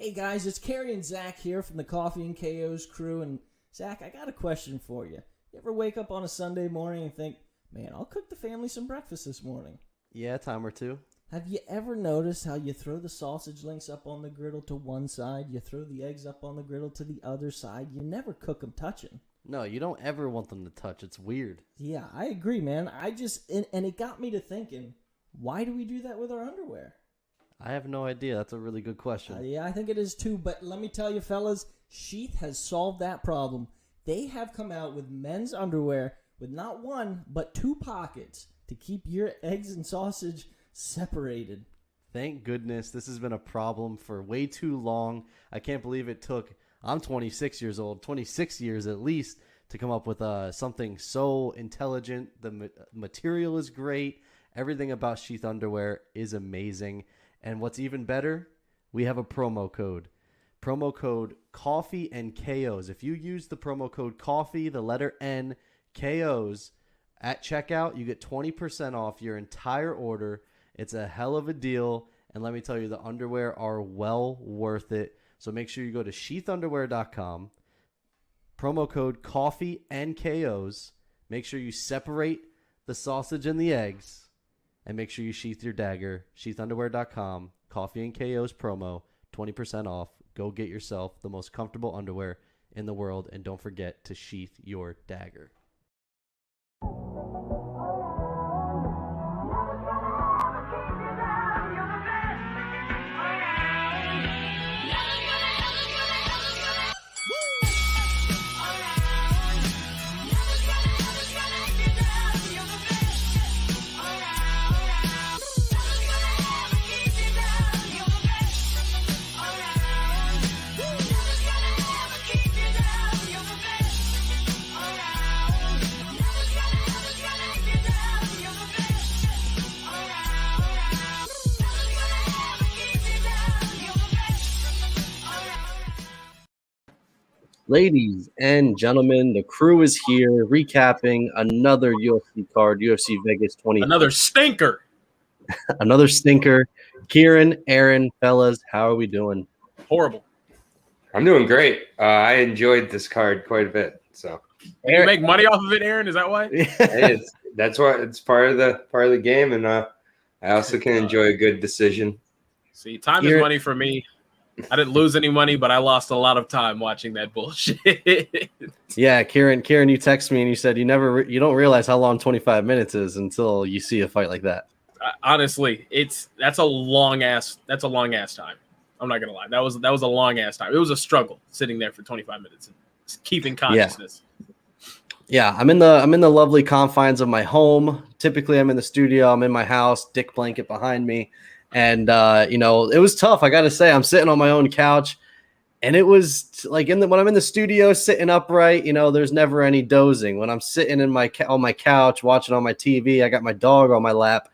Hey guys, it's Carrie and Zach here from the Coffee and KO's crew. And Zach, I got a question for you. You ever wake up on a Sunday morning and think, man, I'll cook the family some breakfast this morning? Yeah, time or two. Have you ever noticed how you throw the sausage links up on the griddle to one side, you throw the eggs up on the griddle to the other side? You never cook them touching. No, you don't ever want them to touch. It's weird. Yeah, I agree, man. And it got me to thinking, why do we do that with our underwear? I have no idea. That's a really good question. Yeah, I think it is too. But let me tell you, fellas, Sheath has solved that problem. They have come out with men's underwear with not one, but two pockets to keep your eggs and sausage separated. Thank goodness. This has been a problem for way too long. I can't believe it took, I'm 26 years old, 26 years at least, to come up with something so intelligent. The material is great. Everything about Sheath underwear is amazing. And what's even better, we have a promo code. Promo code Coffee and KOs. If you use the promo code Coffee, the letter N, KOs, at checkout, you get 20% off your entire order. It's a hell of a deal. And let me tell you, the underwear are well worth it. So make sure you go to sheathunderwear.com. Promo code Coffee and KOs. Make sure you separate the sausage and the eggs. And make sure you sheath your dagger. Sheathunderwear.com. Coffee and KOs promo. 20% off. Go get yourself the most comfortable underwear in the world. And don't forget to sheath your dagger. Ladies and gentlemen, the crew is here recapping another UFC card, UFC Vegas 20. Another stinker. Another stinker. Kieran, Aaron, fellas, how are we doing? Horrible. I'm doing great. I enjoyed this card quite a bit. So you make money off of it, Aaron? Is that why? That's why it's part of the game, and I also can enjoy a good decision. See, time is money for me. I didn't lose any money, but I lost a lot of time watching that bullshit. Yeah, Kieran, you text me and you said you don't realize how long 25 minutes is until you see a fight like that. Honestly, that's a long ass time. I'm not gonna lie. That was a long ass time. It was a struggle sitting there for 25 minutes and keeping consciousness. Yeah, I'm in the lovely confines of my home. Typically, I'm in the studio. I'm in my house. Dick blanket behind me. And, it was tough. I got to say, I'm sitting on my own couch, and it was like when I'm in the studio sitting upright, there's never any dozing. When I'm sitting on my couch watching on my TV, I got my dog on my lap.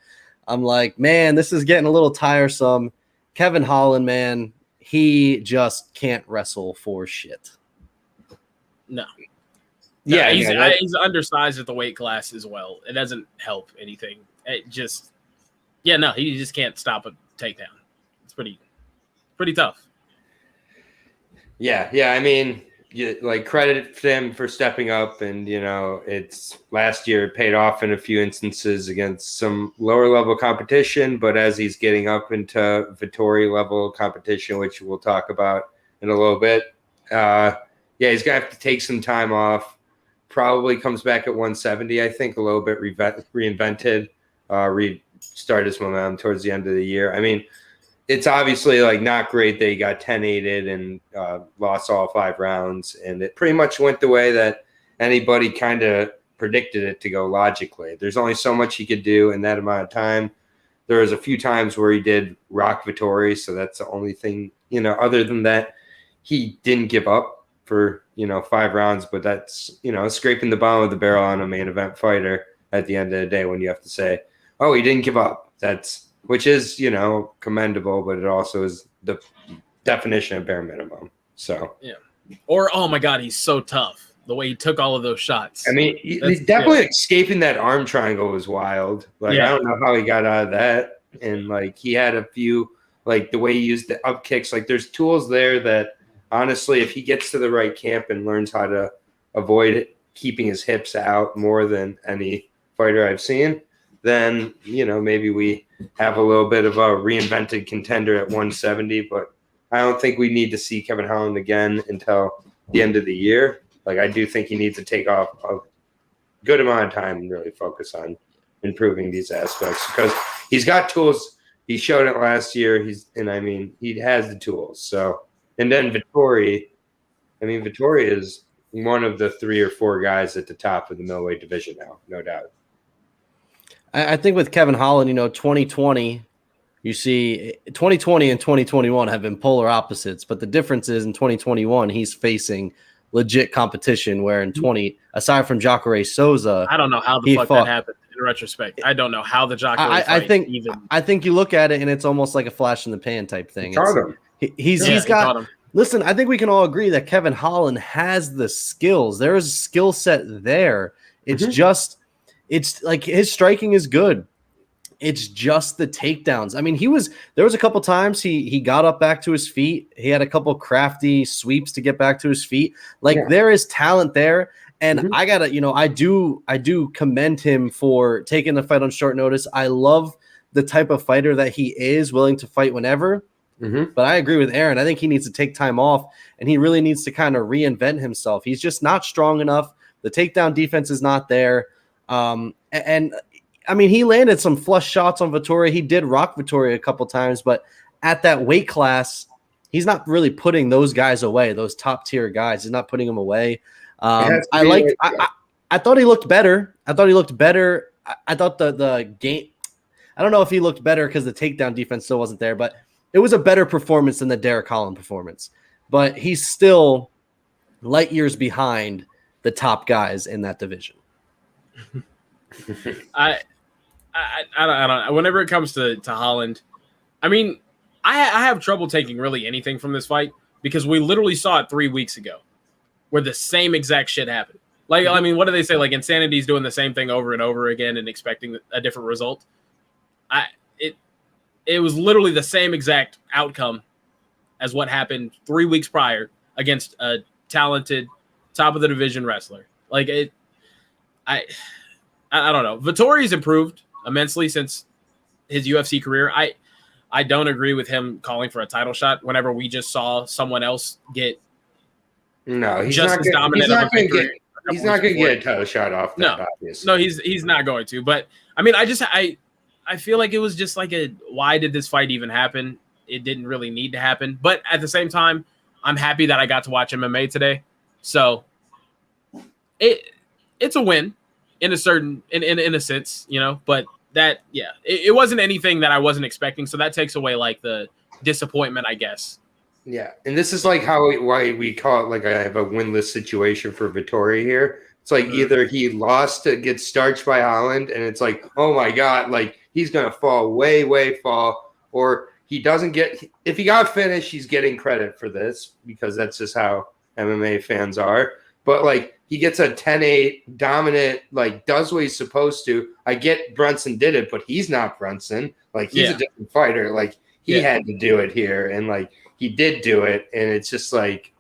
I'm like, man, this is getting a little tiresome. KevinHolland, man, he just can't wrestle for shit. No. Yeah, he's undersized at the weight class as well. It doesn't help anything. It just... Yeah, no, he just can't stop a takedown. It's pretty tough. Yeah. I mean, credit him for stepping up, and it's last year it paid off in a few instances against some lower level competition. But as he's getting up into Vettori level competition, which we'll talk about in a little bit, he's gonna have to take some time off. Probably comes back at 170, I think, a little bit reinvented. Start his momentum towards the end of the year. I mean, it's obviously not great that he got 10-8'd and lost all 5 rounds, and it pretty much went the way that anybody kind of predicted it to go logically. There's only so much he could do in that amount of time. There was a few times where he did rock Vettori, so that's the only thing, other than that, he didn't give up for, 5 rounds, but that's, scraping the bottom of the barrel on a main event fighter at the end of the day when you have to say, oh, he didn't give up. Which is, commendable, but it also is the definition of bare minimum. So, yeah. Or, oh my God, he's so tough. The way he took all of those shots. I mean, he's definitely escaping that arm triangle was wild. I don't know how he got out of that. And he had a few like the way he used the up kicks. Like there's tools there that honestly, if he gets to the right camp and learns how to avoid keeping his hips out more than any fighter I've seen, then, maybe we have a little bit of a reinvented contender at 170, but I don't think we need to see KevinHolland again until the end of the year. Like, I do think he needs to take off a good amount of time and really focus on improving these aspects because he's got tools. He showed it last year. He has the tools. So, and then Vettori is one of the 3 or 4 guys at the top of the middleweight division now, no doubt. I think with KevinHolland, 2020, you see 2020 and 2021 have been polar opposites, but the difference is in 2021, he's facing legit competition where in aside from Jacare Souza, I don't know how the fuck that happened in retrospect. I don't know how the Jacare I think you look at it and it's almost like a flash in the pan type thing. Listen, I think we can all agree that KevinHolland has the skills. There is a skill set there. It's just it's like his striking is good. It's just the takedowns. I mean, there was a couple times he got up back to his feet. He had a couple crafty sweeps to get back to his feet. There is talent there. And I gotta, I do commend him for taking the fight on short notice. I love the type of fighter that he is, willing to fight whenever. But I agree with Aaron. I think he needs to take time off and he really needs to kind of reinvent himself. He's just not strong enough. The takedown defense is not there. He landed some flush shots on Vettori. He did rock Vettori a couple times, but at that weight class, he's not really putting those guys away, those top tier guys. He's not putting them away. I thought he looked better. I thought the game, I don't know if he looked better because the takedown defense still wasn't there, but it was a better performance than the Derek Holland performance. But he's still light years behind the top guys in that division. I don't know. Whenever it comes to Holland, I have trouble taking really anything from this fight because we literally saw it 3 weeks ago where the same exact shit happened. What do they say? Like Insanity's doing the same thing over and over again and expecting a different result. It was literally the same exact outcome as what happened 3 weeks prior against a talented top of the division wrestler. I don't know. Vettori's improved immensely since his UFC career. I don't agree with him calling for a title shot whenever we just saw someone else get he's not going to get a title shot off that, obviously. No, he's not going to. But I feel like it was just like why did this fight even happen? It didn't really need to happen. But at the same time, I'm happy that I got to watch MMA today. So it's a win in a certain in a sense, but that it wasn't anything that I wasn't expecting. So that takes away like the disappointment, I guess. Yeah, and this is like why we call it like I have a winless situation for Vettori here. It's like either he lost to get starched by Holland, and it's like, oh my god, like he's gonna fall way fall, or he doesn't get. If he got finished, he's getting credit for this because that's just how MMA fans are. But like he gets a 10-8 dominant, like does what he's supposed to. I get Brunson did it, but he's not Brunson. Like he's a different fighter. Like he had to do it here, and like he did do it, and it's just like,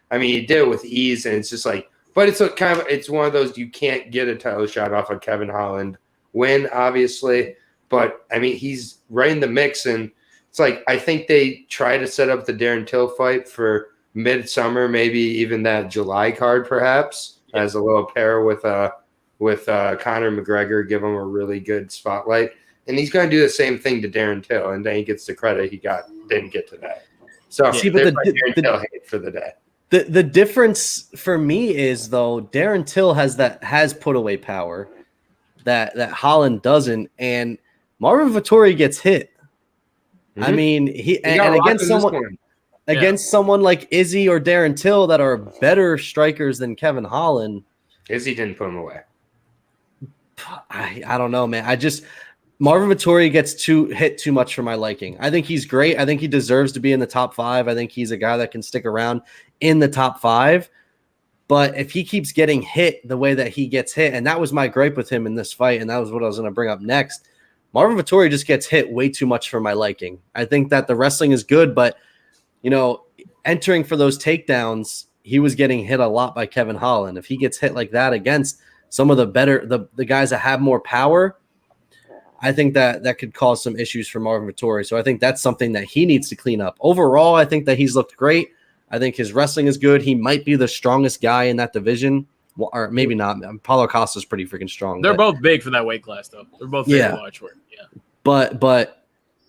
he did it with ease, and it's just like, but it's it's one of those you can't get a title shot off of KevinHolland win, obviously, but he's right in the mix, and it's like I think they try to set up the Darren Till fight for midsummer, maybe even that July card, perhaps as a little pair with Conor McGregor, give him a really good spotlight, and he's going to do the same thing to Darren Till, and then he gets the credit he didn't get today. So see, but Darren Till hate for the day. The difference for me is though Darren Till has put away power that Holland doesn't, and Marvin Vettori gets hit. Mm-hmm. Against someone like Izzy or Darren Till that are better strikers than KevinHolland. Izzy didn't put him away. I don't know, man. Marvin Vettori gets hit too much for my liking. I think he's great. I think he deserves to be in the top 5. I think he's a guy that can stick around in the top 5. But if he keeps getting hit the way that he gets hit, and that was my gripe with him in this fight, and that was what I was going to bring up next. Marvin Vettori just gets hit way too much for my liking. I think that the wrestling is good, but entering for those takedowns, he was getting hit a lot by KevinHolland. If he gets hit like that against some of the guys that have more power, I think that could cause some issues for Marvin Vettori. So I think that's something that he needs to clean up. Overall, I think that he's looked great. I think his wrestling is good. He might be the strongest guy in that division. Well, or maybe not. Paulo Costa's pretty freaking strong. They're both big for that weight class, though. They're both very large. Yeah. But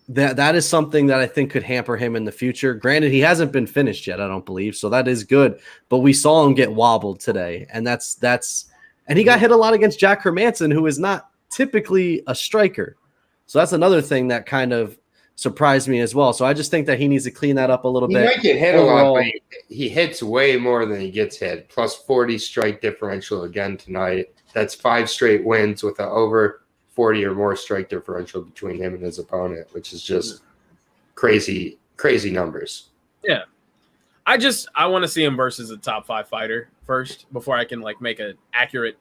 that is something that I think could hamper him in the future. Granted, he hasn't been finished yet, I don't believe. So that is good. But we saw him get wobbled today. And and he got hit a lot against Jack Hermanson, who is not typically a striker. So that's another thing that kind of surprised me as well. So I just think that he needs to clean that up a little bit. He might get hit overall, a lot, but he hits way more than he gets hit. Plus 40 strike differential again tonight. That's 5 straight wins with an over 40 or more strike differential between him and his opponent, which is just crazy numbers. Yeah. I want to see him versus a top 5 fighter first before I can make an accurate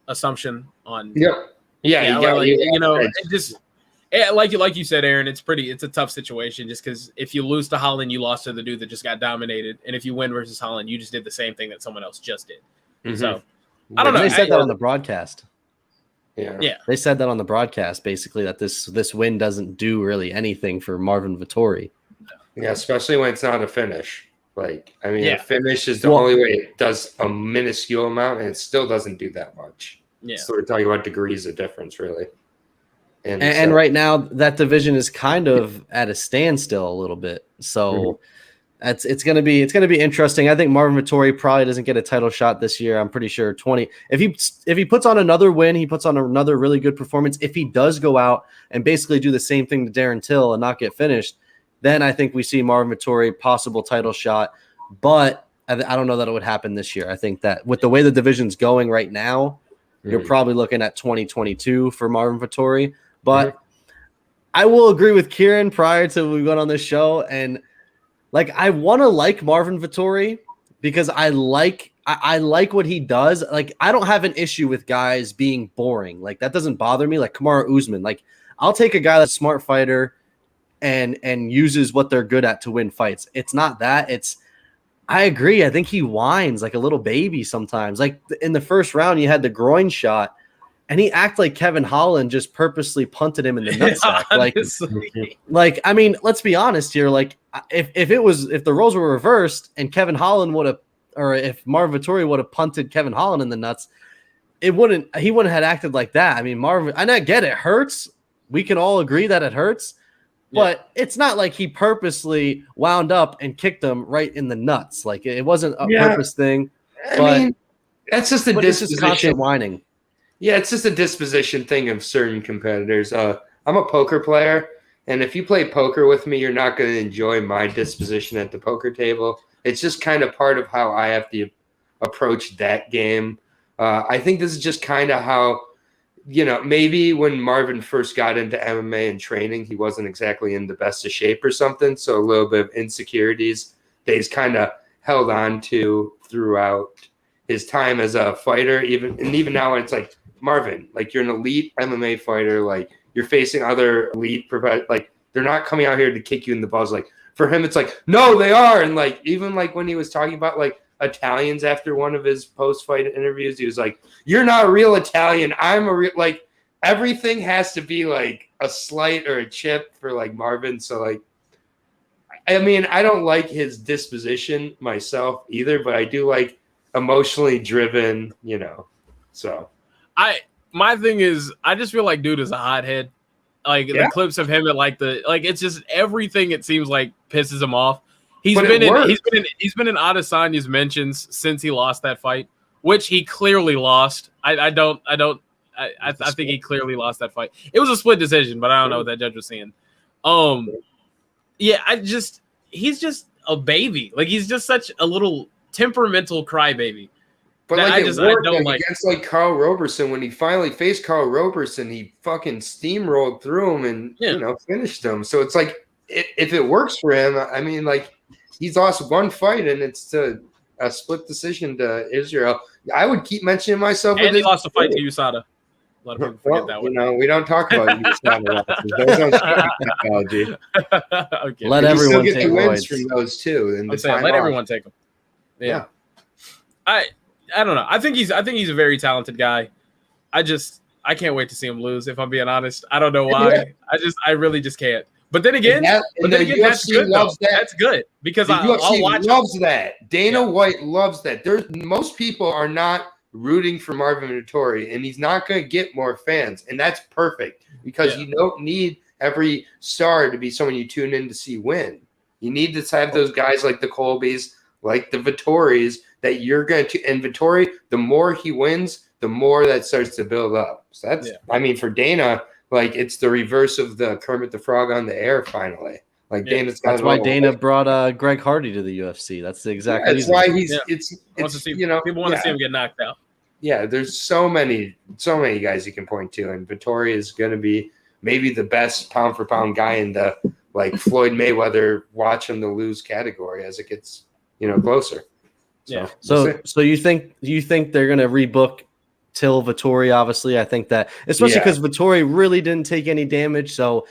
assumption on. Like you said, Aaron, it's a tough situation just because if you lose to Holland, you lost to the dude that just got dominated, and if you win versus Holland, you just did the same thing that someone else just did. Mm-hmm. So I don't know. They said that on the broadcast. Yeah. They said that on the broadcast, basically, that this win doesn't do really anything for Marvin Vettori. Yeah, especially when it's not a finish. A finish is the only way it does a minuscule amount, and it still doesn't do that much. Yeah. So we're talking about degrees of difference, really. And right now, that division is kind of at a standstill a little bit. So it's gonna be interesting. I think Marvin Vettori probably doesn't get a title shot this year. I'm pretty sure 20. If he puts on another win, he puts on another really good performance. If he does go out and basically do the same thing to Darren Till and not get finished, then I think we see Marvin Vettori possible title shot. But I don't know that it would happen this year. I think that with the way the division's going right now, you're probably looking at 2022 for Marvin Vettori. But I will agree with Kieran prior to we went on this show. And I want to like Marvin Vettori because I like what he does. I don't have an issue with guys being boring. That doesn't bother me. Like Kamaru Usman. I'll take a guy that's a smart fighter and uses what they're good at to win fights. It's not that. I agree. I think he whines like a little baby sometimes. In the first round, you had the groin shot. And he acted like KevinHolland just purposely punted him in the nutsack. Let's be honest here. If the roles were reversed and KevinHolland would have, or if Marvin Vettori would have punted KevinHolland in the nuts, he wouldn't have acted like that. Marvin, and I get it hurts. We can all agree that it hurts, but it's not like he purposely wound up and kicked him right in the nuts. It wasn't a purpose thing. That's just a disposition. Constant whining. Yeah, it's just a disposition thing of certain competitors. I'm a poker player, and if you play poker with me, you're not going to enjoy my disposition at the poker table. It's just kind of part of how I have to approach that game. I think this is just kind of how, maybe when Marvin first got into MMA and training, he wasn't exactly in the best of shape or something, so a little bit of insecurities that he's kind of held on to throughout his time as a fighter. Even now, it's Marvin, you're an elite MMA fighter, you're facing other elite they're not coming out here to kick you in the balls. For him, it's no, they are. And even when he was talking about Italians after one of his post-fight interviews, he was you're not a real Italian. I'm a real, everything has to be a slight or a chip for Marvin. So I don't like his disposition myself either, but I do emotionally driven, so. My thing is, I just feel like dude is a hothead. The clips of him at it's just everything. It seems like pisses him off. He's been in Adesanya's mentions since he lost that fight, which he clearly lost. I think he clearly lost that fight. It was a split decision, but I don't know what that judge was saying. He's just a baby. He's just such a little temperamental crybaby. But I don't like against Carl Roberson. When he finally faced Carl Roberson, he fucking steamrolled through him and finished him. So it's if it works for him, he's lost one fight and it's to a split decision to Israel. I would keep mentioning myself. And he lost a fight to USADA. A lot of people forget that one. You know, we don't talk about USADA losses. Those aren't technology. Okay. Let And you still everyone get take the wins roids. from those too. And I'm saying let everyone take them. Yeah. I don't know. I think he's a very talented guy. I can't wait to see him lose. If I'm being honest, I don't know why. Yeah. I really just can't. But then again, the that's UFC good. loves that. That's good because The I'll UFC watch. loves that. Dana Yeah. White loves that. Most people are not rooting for Marvin Vettori, and he's not going to get more fans, and that's perfect because you don't need every star to be someone you tune in to see win. You need to have those guys like the Colbys, like the Vettoris that you're going to. And Vettori, the more he wins, the more that starts to build up. So that's, I mean, for Dana, like it's the reverse of the Kermit the Frog on the air. Finally, like Dana's got. That's why Dana brought Greg Hardy to the UFC. That's the exact reason. That's why he's. Yeah. It's wants to see, you know, people want to see him get knocked out. Yeah, there's so many guys you can point to, and Vettori is going to be maybe the best pound for pound guy in the like Floyd Mayweather watch him to lose category as it gets closer. So you think they're going to rebook Till Vettori? Obviously, I think that, especially because Vettori really didn't take any damage. So,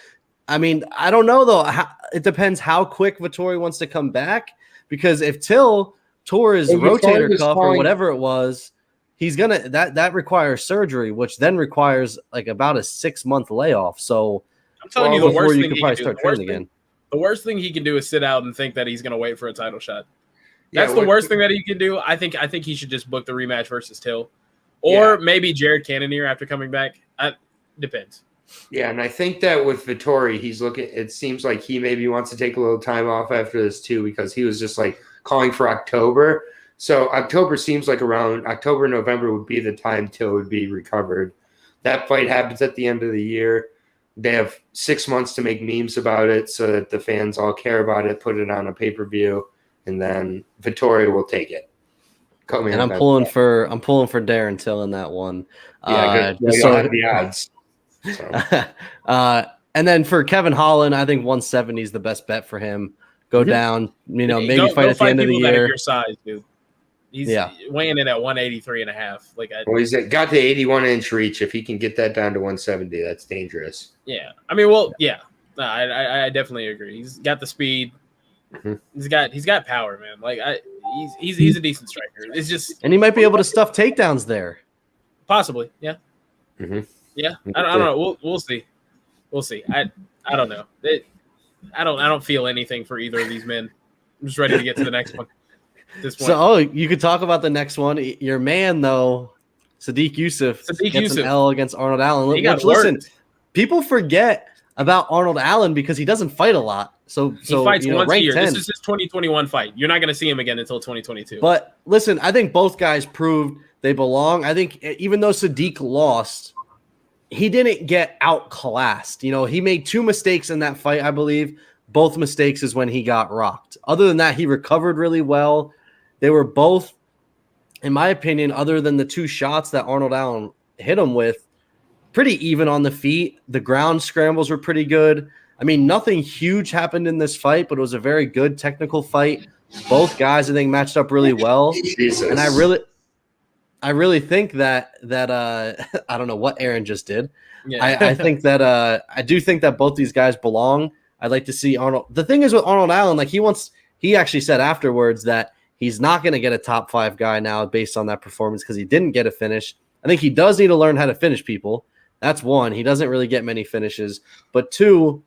I mean, I don't know though. It depends how quick Vettori wants to come back. Because if Till tore his rotator cuff or whatever it was, he's gonna that requires surgery, which then requires like about a 6-month layoff. So I'm telling you, the worst thing he can do. The worst thing he can do is sit out and think that he's going to wait for a title shot. That's the worst thing that he can do. I think he should just book the rematch versus Till, or maybe Jared Cannonier after coming back. Depends. Yeah, and I think that with Vettori, he's looking. It seems like he maybe wants to take a little time off after this too, because he was just like calling for October. So October seems like around October, November would be the time Till would be recovered. That fight happens at the end of the year. They have 6 months to make memes about it so that the fans all care about it, put it on a pay-per-view, and then Vettori will take it. And I'm pulling for Darren Till in that one. Yeah, good. So have the odds. So. And then for KevinHolland, I think 170 is the best bet for him. Go down, maybe fight at the end of the year. Your size, dude. He's weighing in at 183.5. Well, he's got the 81-inch reach. If he can get that down to 170, that's dangerous. Yeah, I mean, well, yeah. No, I definitely agree. He's got the speed. Mm-hmm. He's got power, man. Like he's a decent striker. It's just, and he might be able to stuff takedowns there. Possibly, yeah. Mm-hmm. Yeah, I don't know. We'll see. We'll see. I don't know. I don't feel anything for either of these men. I'm just ready to get to the next one. So, you could talk about the next one. Your man, though, Sadiq Youssef gets an L against Arnold Allen. Listen, people forget about Arnold Allen because he doesn't fight a lot. So he fights once a year. 10. This is his 2021 fight. You're not going to see him again until 2022. But listen, I think both guys proved they belong. I think even though Sadiq lost, he didn't get outclassed. He made 2 mistakes in that fight, I believe. Both mistakes is when he got rocked. Other than that, he recovered really well. They were both, in my opinion, other than the 2 shots that Arnold Allen hit him with, pretty even on the feet. The ground scrambles were pretty good. I mean, nothing huge happened in this fight, but it was a very good technical fight. Both guys, I think, matched up really well. Jesus. And I really think that I don't know what Aaron just did. Yeah. I think that I do think that both these guys belong. I'd like to see Arnold. The thing is with Arnold Allen, like he actually said afterwards that he's not going to get a top 5 guy now based on that performance because he didn't get a finish. I think he does need to learn how to finish people. That's one. He doesn't really get many finishes. But 2,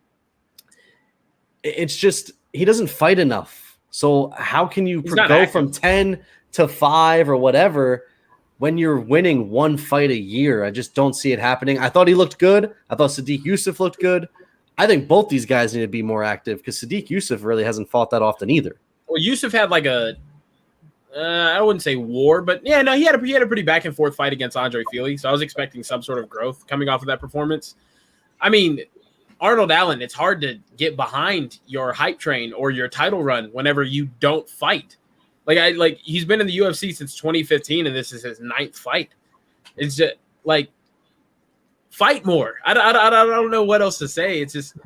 it's just he doesn't fight enough. So how can you go from 10 to 5 or whatever when you're winning 1 fight a year? I just don't see it happening. I thought he looked good. I thought Sadiq Youssef looked good. I think both these guys need to be more active because Sadiq Youssef really hasn't fought that often either. Well, Youssef had like I wouldn't say war, but yeah, no, he had a pretty back and forth fight against Andre Fili. So I was expecting some sort of growth coming off of that performance. I mean, Arnold Allen, it's hard to get behind your hype train or your title run whenever you don't fight. Like he's been in the UFC since 2015, and this is his 9th fight. It's just like fight more. I don't know what else to say. It's just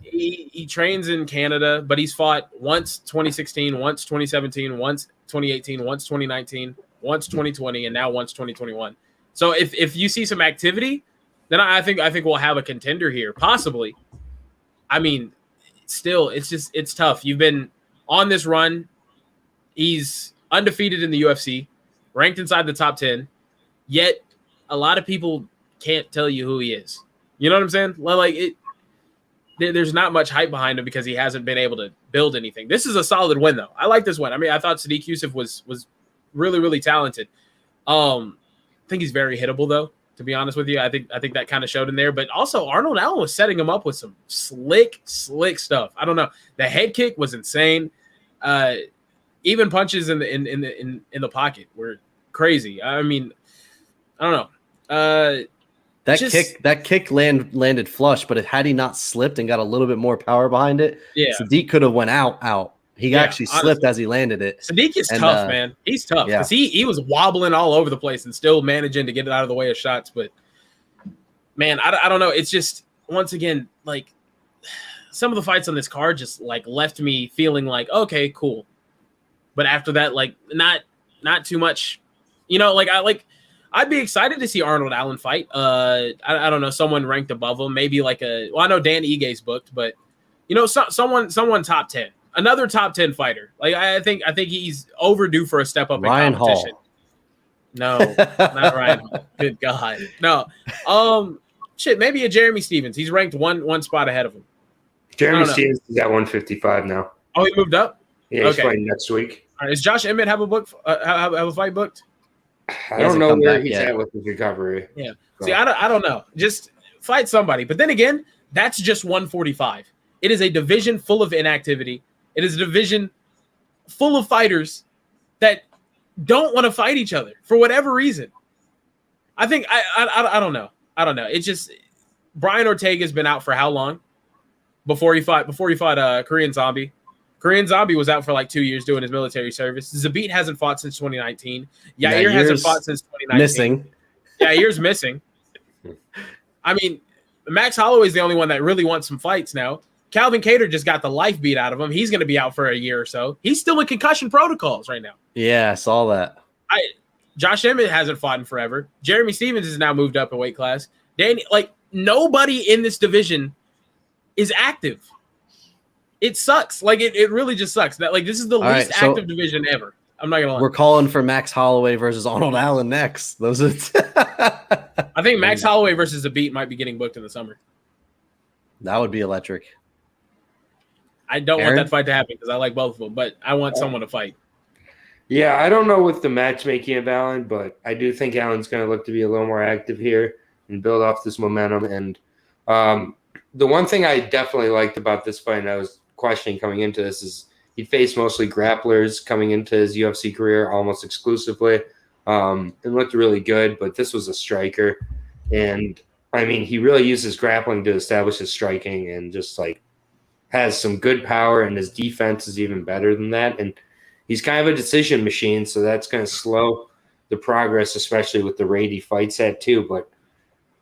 he trains in Canada, but he's fought once 2016, once 2017, once 2018, once 2019, once 2020, and now once 2021. So if you see some activity, then I think we'll have a contender here, possibly. I mean, still, it's tough. You've been on this run. He's undefeated in the UFC, ranked inside the top 10, yet a lot of people can't tell you who he is. You know what I'm saying? Like there's not much hype behind him because he hasn't been able to build anything. This is a solid win, though. I like this win. I mean, I thought Sadiq Yusuf was really, really talented. I think he's very hittable, though, to be honest with you. I think that kind of showed in there. But also, Arnold Allen was setting him up with some slick stuff. I don't know. The head kick was insane. Even punches in the pocket were crazy. I mean, I don't know. That kick landed flush, but had he not slipped and got a little bit more power behind it, Sadiq could have went out. He actually slipped as he landed it. Sadiq is tough, man. He's tough because he was wobbling all over the place and still managing to get it out of the way of shots. But man, I don't know. It's just, once again, like, some of the fights on this card just like left me feeling like, okay, cool. But after that, like, not too much, you know, I'd be excited to see Arnold Allen fight. I don't know, someone ranked above him, maybe like I know Dan Ige's booked, but you know, someone top 10, another top 10 fighter. Like, I think he's overdue for a step up Ryan in competition. Hall. No, not Ryan Hall. Good God. No. Maybe a Jeremy Stevens. He's ranked one spot ahead of him. Jeremy Stevens is at 155 now. Oh, he moved up? Yeah, he's fighting next week. All right, does Josh Emmett have a fight booked? I don't know where he's at with his recovery. Yeah. See, I don't know. Just fight somebody. But then again, that's just 145. It is a division full of inactivity. It is a division full of fighters that don't want to fight each other for whatever reason. I think I don't know. I don't know. It's just, Brian Ortega's been out for how long? Before he fought Korean Zombie. Korean Zombie was out for like 2 years doing his military service. Zabit hasn't fought since 2019. Yair hasn't fought since 2019. Missing. Yair's missing. I mean, Max Holloway's the only one that really wants some fights now. Calvin Kattar just got the life beat out of him. He's going to be out for a year or so. He's still in concussion protocols right now. Yeah, I saw that. Josh Emmett hasn't fought in forever. Jeremy Stevens has now moved up a weight class. Nobody in this division is active. It sucks. Like, it really just sucks. That, like, this is the least active division ever. I'm not gonna lie. We're calling for Max Holloway versus Arnold Allen next. Those are I think Max Holloway versus Zabit might be getting booked in the summer. That would be electric. I don't want that fight to happen because I like both of them, but I want someone to fight. Yeah, I don't know with the matchmaking of Allen, but I do think Allen's going to look to be a little more active here and build off this momentum. And the one thing I definitely liked about this fight, and I was questioning coming into this, is he faced mostly grapplers coming into his UFC career almost exclusively. It looked really good, but this was a striker. And, I mean, he really uses grappling to establish his striking and just, like, has some good power, and his defense is even better than that. And he's kind of a decision machine, so that's going to slow the progress, especially with the rate he fights at too. But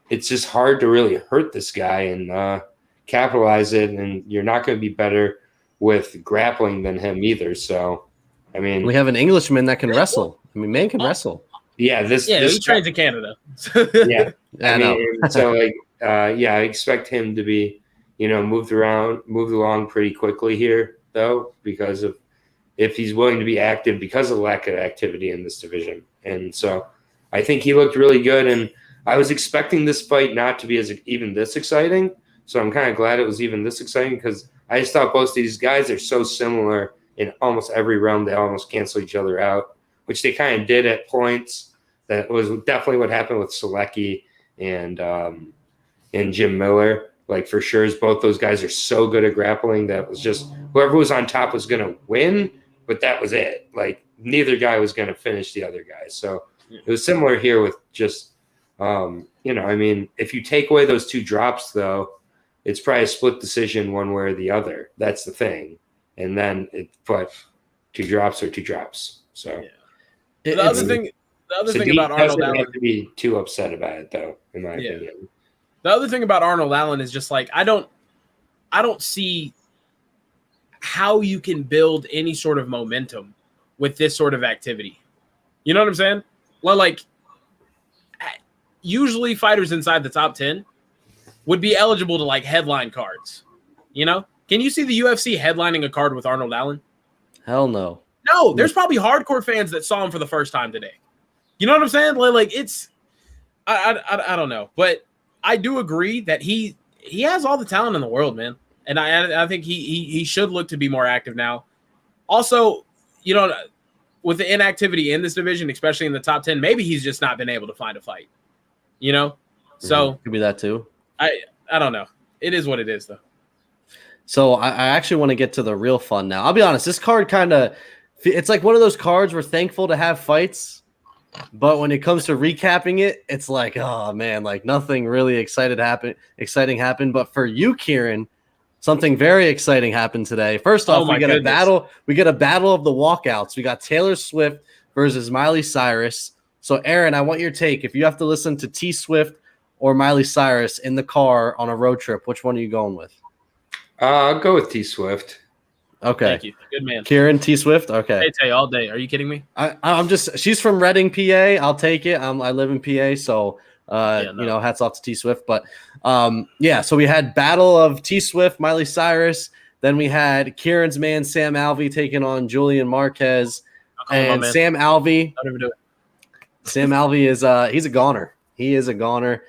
it's just hard to really hurt this guy and capitalize it, and you're not going to be better with grappling than him either. So, I mean, we have an Englishman that can wrestle. I mean, man can wrestle. Yeah, he trains in Canada. Yeah, I mean, so like, I expect him to be, moved along pretty quickly here, though, because of if he's willing to be active because of the lack of activity in this division. And so I think he looked really good, and I was expecting this fight not to be even this exciting. So I'm kind of glad it was even this exciting, because I just thought both of these guys are so similar in almost every round. They almost cancel each other out, which they kind of did at points. That was definitely what happened with Selecki and Jim Miller. Like, for sure, both those guys are so good at grappling that it was just whoever was on top was going to win, but that was it. Like, neither guy was going to finish the other guy. So it was similar here with just, I mean, if you take away those two drops, though, it's probably a split decision one way or the other. That's the thing. And then but two drops are two drops. So the other thing about Arnold Allen, have to be too upset about it, though, in my opinion. The other thing about Arnold Allen is just like, I don't see how you can build any sort of momentum with this sort of activity. You know what I'm saying? Well, like, usually fighters inside the top 10 would be eligible to like headline cards. You know, can you see the UFC headlining a card with Arnold Allen? Hell no. No, there's probably hardcore fans that saw him for the first time today. You know what I'm saying? Like it's, I don't know, but I do agree that he has all the talent in the world, man, and I think he should look to be more active now. Also, you know, with the inactivity in this division, especially in the top 10, maybe he's just not been able to find a fight. You know, so could be that too. I don't know. It is what it is, though. So I actually want to get to the real fun now. I'll be honest, this card kind of, it's like one of those cards we're thankful to have fights, but when it comes to recapping it, it's like, oh man, like nothing really exciting happened. But for you, Kieran, something very exciting happened today. First off, we get a battle of the walkouts. We got Taylor Swift versus Miley Cyrus. So Aaron, I want your take. If you have to listen to T Swift or Miley Cyrus in the car on a road trip, which one are you going with? I'll go with T Swift. Okay. Thank you. Good man. Kieran, T Swift. Okay. Hey, Tay, all day. Are you kidding me? I'm just, she's from Reading, PA. I'll take it. I live in PA. So, you know, hats off to T Swift. But yeah, so we had battle of T Swift, Miley Cyrus. Then we had Kieran's man, Sam Alvey, taking on Julian Marquez. And Sam Alvey. Don't even do it. Sam Alvey is, he's a goner. He is a goner.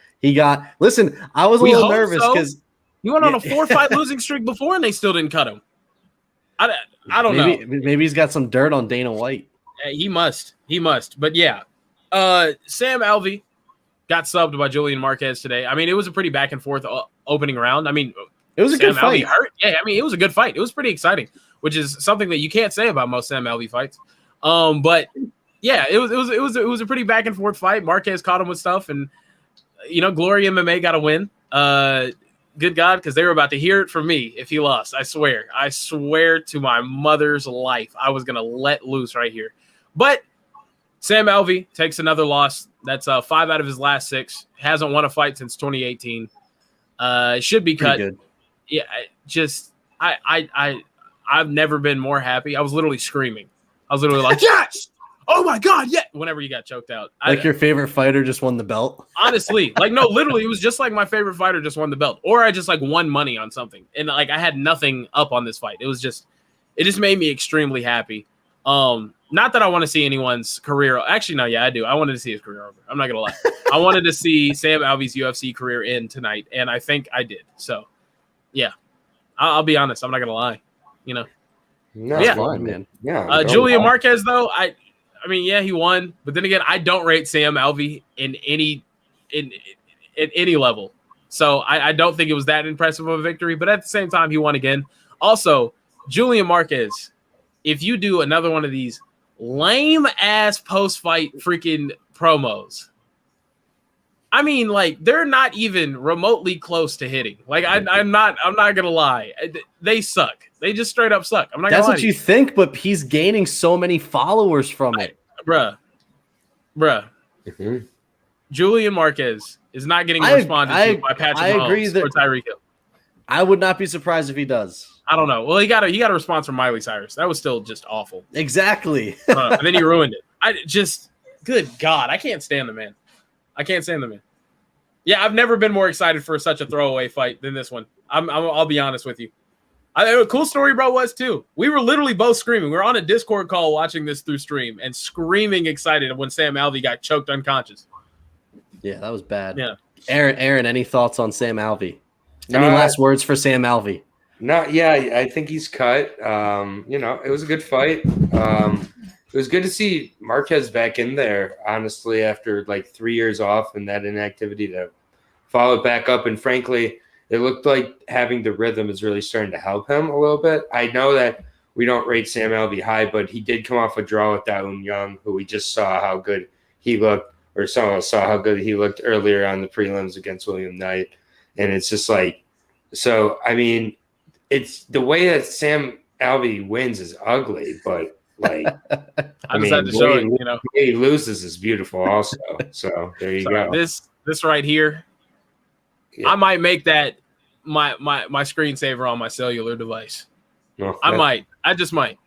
Listen, I was a little nervous because he went on a 4-fight losing streak before and they still didn't cut him. I don't know. Maybe he's got some dirt on Dana White. He must. But yeah, Sam Alvey got subbed by Julian Marquez today. I mean, it was a pretty back and forth opening round. I mean, it was a good fight. Hurt. Yeah, I mean, it was a good fight. It was pretty exciting, which is something that you can't say about most Sam Alvey fights. But yeah, it was a pretty back and forth fight. Marquez caught him with stuff, and you know, Glory MMA got a win. Good God, because they were about to hear it from me if he lost. I swear to my mother's life, I was going to let loose right here. But Sam Alvey takes another loss. That's 5 out of his last 6. Hasn't won a fight since 2018. Should be cut. Good. Yeah, I've never been more happy. I was literally screaming. I was literally like, yes! Oh my God, yeah! Whenever you got choked out. Like your favorite fighter just won the belt? Honestly. Like, no, literally, it was just like my favorite fighter just won the belt. Or I just, like, won money on something. And, like, I had nothing up on this fight. It just made me extremely happy. Not that I want to see anyone's career. Actually, no, yeah, I do. I wanted to see his career over. I'm not going to lie. I wanted to see Sam Alvey's UFC career end tonight, and I think I did. So, yeah. I'll be honest. I'm not going to lie. You know? No, yeah. Fine, man. Yeah. Julian Marquez, though, I mean, yeah, he won, but then again, I don't rate Sam Alvey in any level. So I don't think it was that impressive of a victory, but at the same time, he won again. Also, Julian Marquez, if you do another one of these lame ass post-fight freaking promos, I mean, like, they're not even remotely close to hitting. Like, I'm not gonna lie. They suck. They just straight up suck. I'm not gonna lie. That's what you think, but he's gaining so many followers from it. Bruh. Mm-hmm. Julian Marquez is not getting responded to by Patrick Mahomes or Tyreek Hill. I would not be surprised if he does. I don't know. Well, he got a response from Miley Cyrus. That was still just awful. Exactly. And then he ruined it. Good God, I can't stand the man. Yeah, I've never been more excited for such a throwaway fight than this one. I'll be honest with you. A cool story, bro, was too. We were literally both screaming. We were on a Discord call watching this through stream and screaming excited when Sam Alvey got choked unconscious. Yeah, that was bad. Yeah. Aaron, any thoughts on Sam Alvey? Any last words for Sam Alvey? No, yeah, I think he's cut. You know, it was a good fight. It was good to see Marquez back in there, honestly, after like 3 years off and that inactivity to follow it back up. And frankly, it looked like having the rhythm is really starting to help him a little bit. I know that we don't rate Sam Alvey high, but he did come off a draw with Dawoon Young, who we just saw how good he looked, or some of us saw how good he looked earlier on the prelims against William Knight. And it's just like, so, I mean, it's the way that Sam Alvey wins is ugly, but like, I mean, had to show it, you know, the way he loses is beautiful also. So there you go. This right here, yeah. I might make that my screensaver on my cellular device. No, I just might.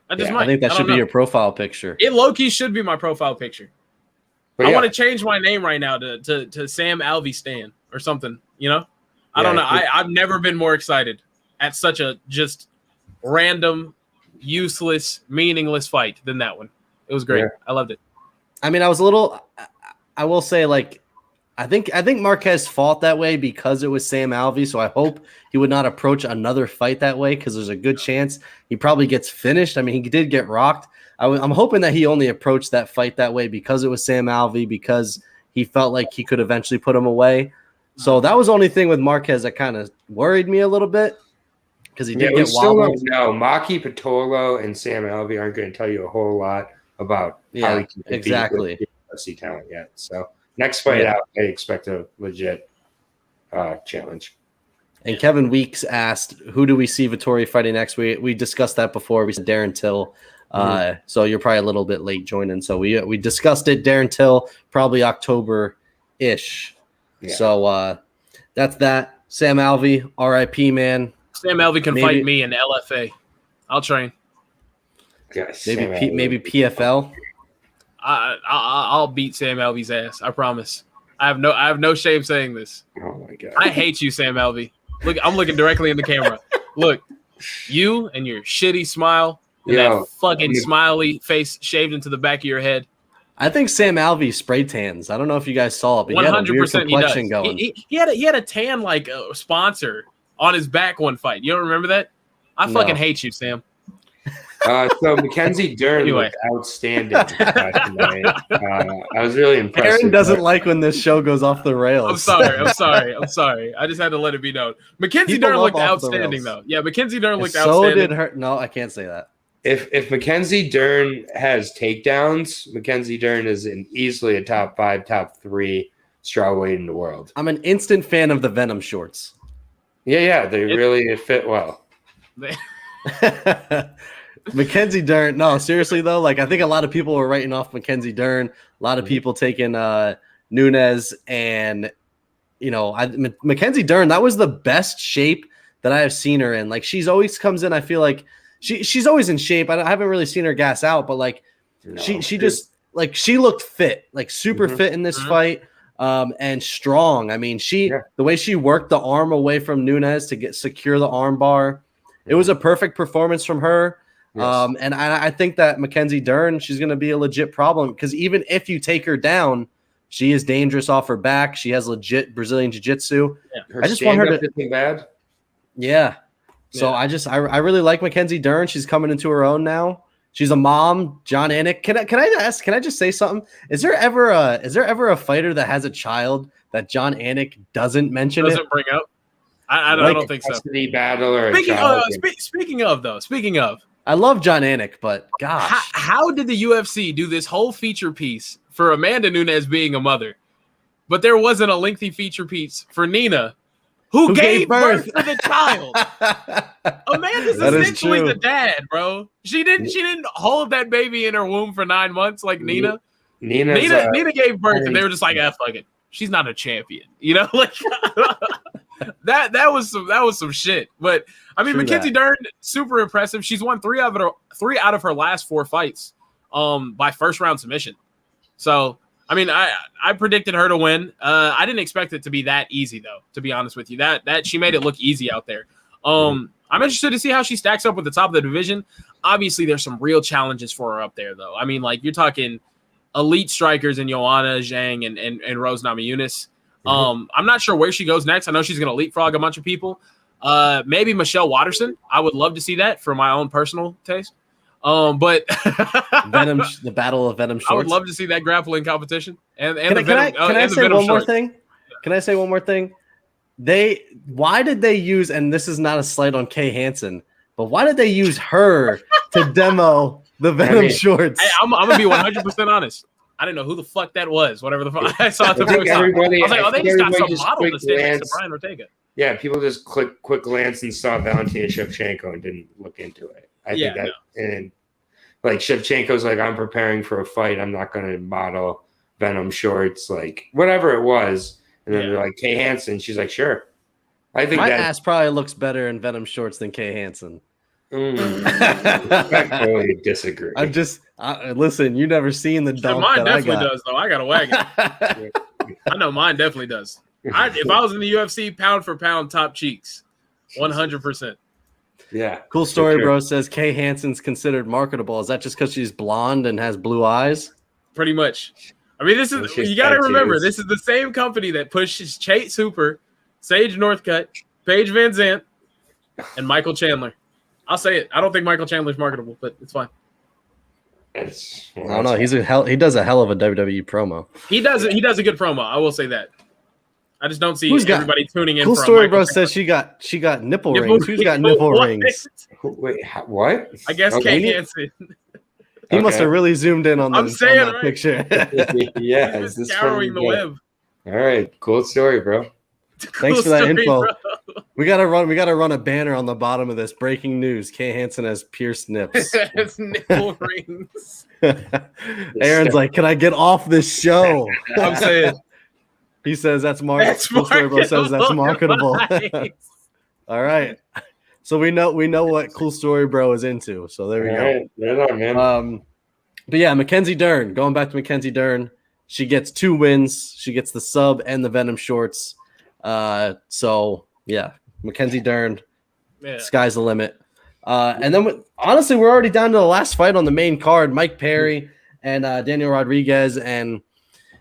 I think that should be your profile picture. It low-key should be my profile picture. But I yeah, want to change my name right now to Sam Alvey Stan or something. You know, I don't know. I've never been more excited at such a just random, useless, meaningless fight than that one. It was great. Yeah. I loved it. I mean, I was a little. I will say, like, I think Marquez fought that way because it was Sam Alvey. So I hope he would not approach another fight that way because there's a good chance he probably gets finished. I mean, he did get rocked. I'm hoping that he only approached that fight that way because it was Sam Alvey, because he felt like he could eventually put him away. So that was the only thing with Marquez that kind of worried me a little bit because he did get wobbled. No, Maki Pitolo and Sam Alvey aren't going to tell you a whole lot about how he can compete exactly with UFC talent yet. So next fight out, I expect a legit challenge. And Kevin Weeks asked, who do we see Vettori fighting next? We discussed that before. We said Darren Till. So you're probably a little bit late joining. So we discussed it. Darren Till, probably October-ish. Yeah. So that's that. Sam Alvey, RIP, man. Sam Alvey can fight me in LFA. I'll train. Yes, maybe PFL. I'll beat Sam Alvey's ass. I promise. I have no shame saying this. Oh my god. I hate you, Sam Alvey. Look, I'm looking directly in the camera. Look, you and your shitty smile and that fucking smiley face shaved into the back of your head. I think Sam Alvey spray tans. I don't know if you guys saw it, but 100% he does. Going. He had a tan like sponsor on his back one fight. You don't remember that? I fucking hate you, Sam. So Mackenzie Dern looked outstanding tonight. I was really impressed. Aaron doesn't like when this show goes off the rails. I'm sorry. I just had to let it be known. Mackenzie Dern looked outstanding, though. Yeah, Mackenzie Dern looked outstanding. So did her. No, I can't say that. If Mackenzie Dern has takedowns, Mackenzie Dern is easily a top 5, top 3 strawweight in the world. I'm an instant fan of the Venom shorts. Yeah, they really fit well. Mackenzie Dern. No, seriously though, like I think a lot of people were writing off Mackenzie Dern. A lot of people taking Nunes, and Mackenzie Dern. That was the best shape that I have seen her in. Like she's always comes in. I feel like she's always in shape. I haven't really seen her gas out, but like she just like she looked fit, like super fit in this fight, and strong. I mean, the way she worked the arm away from Nunes to secure the arm bar, it was a perfect performance from her. Yes. And I think that Mackenzie Dern, she's going to be a legit problem because even if you take her down, she is dangerous off her back. She has legit Brazilian jiu-jitsu. Yeah. I just want her to be bad. Yeah. So I really like Mackenzie Dern. She's coming into her own now. She's a mom. John Anik. Can I just say something? Is there ever a fighter that has a child that John Anik doesn't mention? Doesn't bring up? I don't think so. Custody battle or speaking of. I love John Anik, but gosh. How did the UFC do this whole feature piece for Amanda Nunes being a mother, but there wasn't a lengthy feature piece for Nina, who gave birth to the child? Amanda's essentially the dad, bro. She didn't hold that baby in her womb for 9 months like Nina. Nina gave birth, and they were just like, fuck it. She's not a champion, like that was some shit. But I mean, Mackenzie Dern, super impressive. She's won 3 out of her last 4 fights by first round submission. So I mean, I predicted her to win. I didn't expect it to be that easy, though, to be honest with you. That she made it look easy out there. I'm interested to see how she stacks up with the top of the division. Obviously, there's some real challenges for her up there, though. I mean, like, you're talking elite strikers in Joanna Zhang and Rose Namajunas. I'm not sure where she goes next. I know she's going to leapfrog a bunch of people. Maybe Michelle Watterson. I would love to see that for my own personal taste. But Venom, the battle of Venom shorts. I would love to see that grappling competition. And can I say one more thing? Can I say one more thing? Why did they use, and this is not a slight on Kay Hansen, but why did they use her to demo the Venom shorts? I'm gonna be 100% honest. I didn't know who the fuck that was. Whatever the fuck I saw at the first time. I was like, they just got some model to stand next to Brian Ortega. Yeah, people just quick glance and saw Valentina Shevchenko and didn't look into it. I think that, and like Shevchenko's like, I'm preparing for a fight. I'm not going to model Venom shorts, like whatever it was. And then they're like, Kay Hansen. She's like, sure. I think my ass probably looks better in Venom shorts than Kay Hansen. Respectfully disagree. I'm just listen. You never seen the So dunk mine that I definitely got. does, though. I got a wagon. I know mine definitely does. If I was in the UFC, pound for pound, top cheeks, 100%. Yeah. Cool story, For sure. bro. Says Kay Hansen's considered marketable. Is that just because she's blonde and has blue eyes? Pretty much. I mean, this Well, is she's you got to remember, tattoos. this is the same company that pushes Chase Hooper, Sage Northcutt, Paige Van Zandt, and Michael Chandler. I'll say it. I don't think Michael Chandler's marketable, but it's fine. I don't know. He does a hell of a WWE promo. He does a good promo. I will say that. I just don't see everybody tuning in. Cool for story, Michael bro. Says she got nipple Nipple rings. Who's got nipple what? rings? Wait, what? I guess Okay. Kay Hansen. He must have really zoomed in on, I'm saying, on that right? picture. Yeah, He's is this scouring the from- web. All right, cool story, bro. Thanks for that Cool story, info. bro. We gotta run a banner on the bottom of this. Breaking news: Kay Hansen has pierced nips. It's nipple rings. Aaron's like, can I get off this show? I'm saying He says that's that's Cool story, bro says that's marketable. Nice. All right. So we know what Cool Story Bro is into. So there we All go. right, right on, man. But yeah, Mackenzie Dern. Going back to Mackenzie Dern, she gets 2 wins. She gets the sub and the Venom shorts. So yeah, Mackenzie Dern. Yeah. Sky's the limit. And then honestly, we're already down to the last fight on the main card. Mike Perry and Daniel Rodriguez. And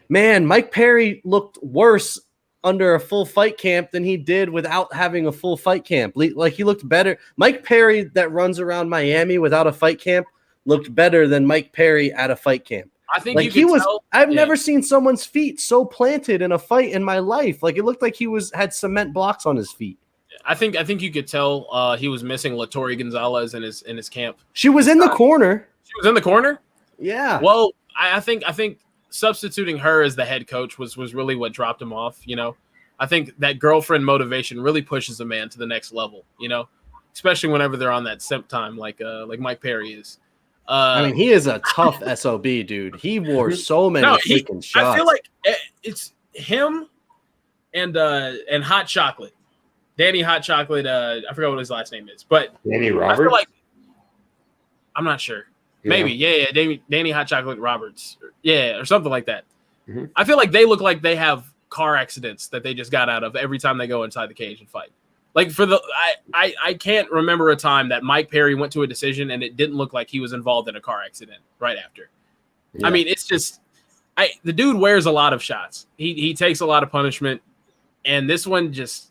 man, Mike Perry looked worse under a full fight camp than he did without having a full fight camp. Like he looked better. Mike Perry that runs around Miami without a fight camp looked better than Mike Perry at a fight camp. I think Like you could tell. I've yeah. never seen someone's feet so planted in a fight in my life. Like it looked like he had cement blocks on his feet. I think you could tell he was missing Latori Gonzalez in his camp. She was in the corner. She was in the corner. Yeah. Well, I think substituting her as the head coach was really what dropped him off. You know, I think that girlfriend motivation really pushes a man to the next level. You know, especially whenever they're on that simp time like Mike Perry is. I mean, he is a tough SOB, dude. He wore so many freaking shots. I feel like it's him and Hot Chocolate, Danny Hot Chocolate. I forgot what his last name is, but Danny I Roberts. feel like I'm not sure. Yeah. Maybe, yeah, Danny Hot Chocolate Roberts, or something like that. Mhm. I feel like they look like they have car accidents that they just got out of every time they go inside the cage and fight. Like I can't remember a time that Mike Perry went to a decision and it didn't look like he was involved in a car accident right after. Yeah. I mean, it's just the dude wears a lot of shots. He takes a lot of punishment, and this one just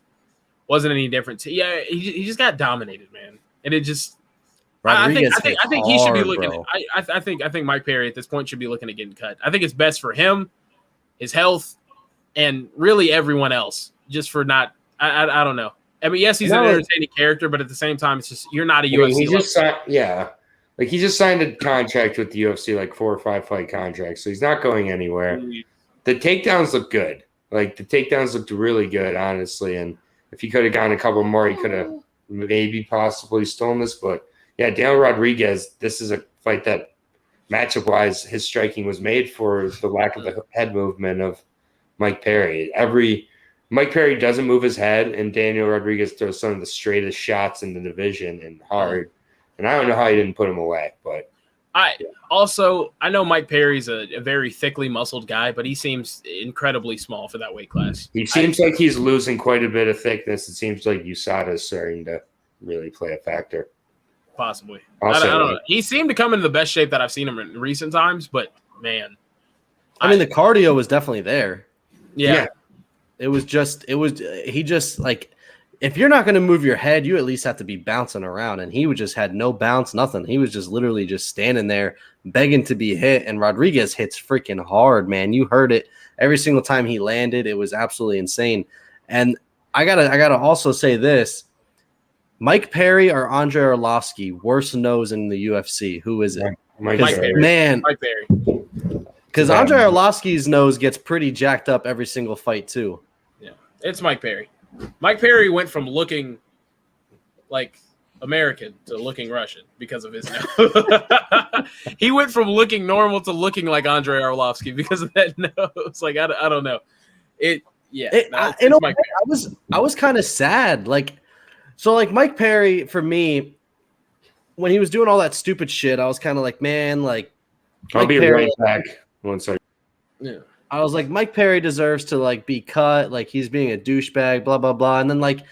wasn't any different. Yeah, he just got dominated, man, and it just. I think he should be looking. I think Mike Perry at this point should be looking at getting cut. I think it's best for him, his health, and really everyone else. Just for not, I don't know. I mean, yes, he's an entertaining character, but at the same time, it's just you're not a UFC. He just signed, like he just signed a contract with the UFC, like 4 or 5 fight contracts, so he's not going anywhere. The takedowns look good. Like the takedowns looked really good, honestly. And if he could have gotten a couple more, he could have maybe possibly stolen this. But yeah, Daniel Rodriguez, this is a fight that matchup wise, his striking was made for the lack of the head movement of Mike Perry. Mike Perry doesn't move his head, and Daniel Rodriguez throws some of the straightest shots in the division and hard. And I don't know how he didn't put him away, but I know Mike Perry's a very thickly muscled guy, but he seems incredibly small for that weight class. he seems like he's losing quite a bit of thickness. It seems like USADA is starting to really play a factor. Possibly. Also, I don't know. He seemed to come into the best shape that I've seen him in recent times, but man. I mean, the cardio was definitely there. Yeah. He just like, if you're not going to move your head, you at least have to be bouncing around. And he just had no bounce, nothing. He was just literally just standing there begging to be hit. And Rodriguez hits freaking hard, man. You heard it every single time he landed. It was absolutely insane. And I gotta also say this. Mike Perry or Andre Arlovsky, worst nose in the UFC. Who is it? Mike Perry. Man, Mike Perry. because Andre Arlovsky's nose gets pretty jacked up every single fight too. Yeah. It's Mike Perry. Mike Perry went from looking like American to looking Russian because of his nose. He went from looking normal to looking like Andre Arlovsky because of that nose. Like I don't know. It's Mike Perry. I was kind of sad. Like Mike Perry for me, when he was doing all that stupid shit, I was kind of like, man, like I'll Mike be Perry, right back. 1 second. Yeah. I was like, Mike Perry deserves to like be cut. Like he's being a douchebag, blah, blah, blah. And then like,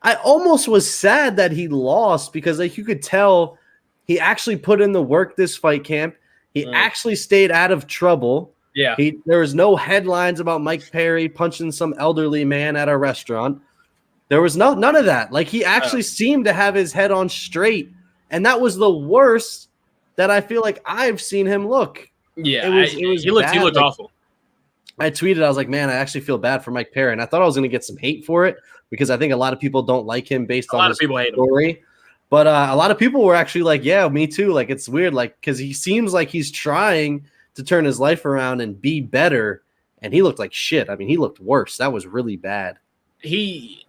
I almost was sad that he lost because like you could tell he actually put in the work this fight camp. He actually stayed out of trouble. Yeah. There was no headlines about Mike Perry punching some elderly man at a restaurant. There was none of that. Like he actually seemed to have his head on straight. And that was the worst that I feel like I've seen him look. Yeah. He looked like, awful. I tweeted, I was like, man, I actually feel bad for Mike Perry. And I thought I was going to get some hate for it because I think a lot of people don't like him based on his story. But a lot of people were actually like, yeah, me too. Like, it's weird. Like, because he seems like he's trying to turn his life around and be better. And he looked like shit. I mean, he looked worse. That was really bad. He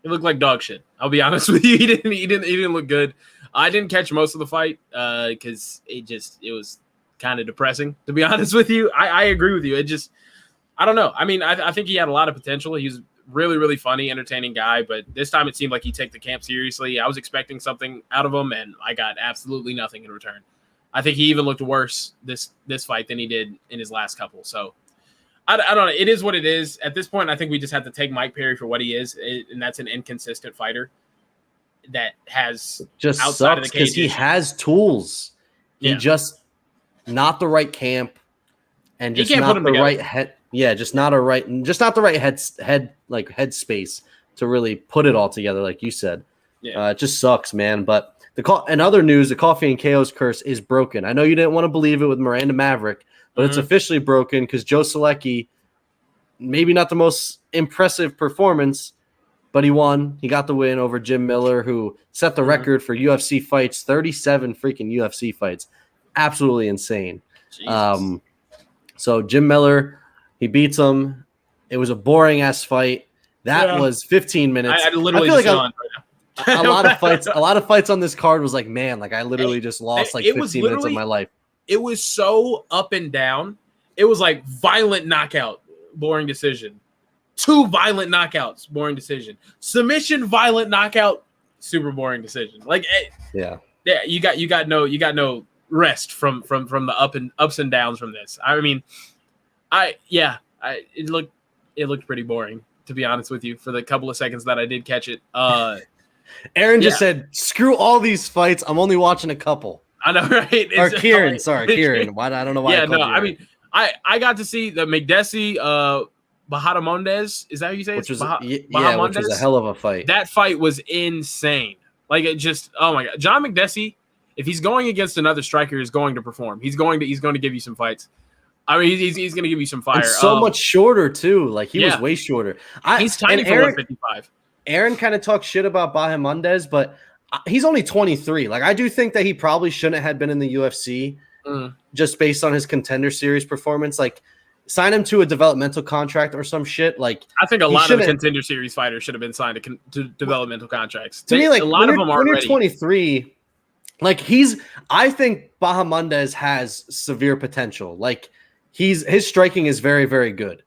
looked like dog shit. I'll be honest with you. He didn't look good. I didn't catch most of the fight because it was kind of depressing, to be honest with you. I agree with you. I don't know. I mean, I think he had a lot of potential. He's really, really funny, entertaining guy, but this time it seemed like he took the camp seriously. I was expecting something out of him, and I got absolutely nothing in return. I think he even looked worse this fight than he did in his last couple. So I don't know. It is what it is. At this point, I think we just have to take Mike Perry for what he is, and that's an inconsistent fighter that has just outside of the cage because he has tools. He just not the right camp and just not the right head. Yeah, just not the right head space to really put it all together, like you said. Yeah. It just sucks, man. But in other news, the Coffee and KO's curse is broken. I know you didn't want to believe it with Miranda Maverick, but it's officially broken because Joe Selecki, maybe not the most impressive performance, but he won. He got the win over Jim Miller, who set the record for UFC fights, 37 freaking UFC fights. Absolutely insane. So Jim Miller, he beats him. It was a boring ass fight. That was 15 minutes. I literally feel like on right now. a lot of fights on this card was like, man, like I literally just lost like 15 minutes of my life. It was so up and down. It was like violent knockout, boring decision. 2 violent knockouts, boring decision. Submission, violent knockout, super boring decision. Like, yeah, you got no rest from the ups and downs from this. I mean, it looked pretty boring, to be honest with you, for the couple of seconds that I did catch it. Aaron just said, "Screw all these fights. I'm only watching a couple." I know, right? Or Kieran, Kieran. Why? I don't know why. Yeah, no. I mean, I got to see the McDessie Bahamondes. Is that how you say it? Which was a hell of a fight. That fight was insane. Like, it just, oh my god, John McDessie, if he's going against another striker, is going to perform. He's going to give you some fights. I mean, he's going to give you some fire. And so much shorter too. Like he was way shorter. He's tiny for 155. Aaron kind of talks shit about Bahamondes, but he's only 23. Like I do think that he probably shouldn't have been in the UFC just based on his Contender Series performance. Like sign him to a developmental contract or some shit. Like I think a lot of the Contender Series fighters should have been signed to developmental contracts. To me, like a lot of them aren't when you're ready. 23, like I think Bahamondes has severe potential. Like his striking is very, very good.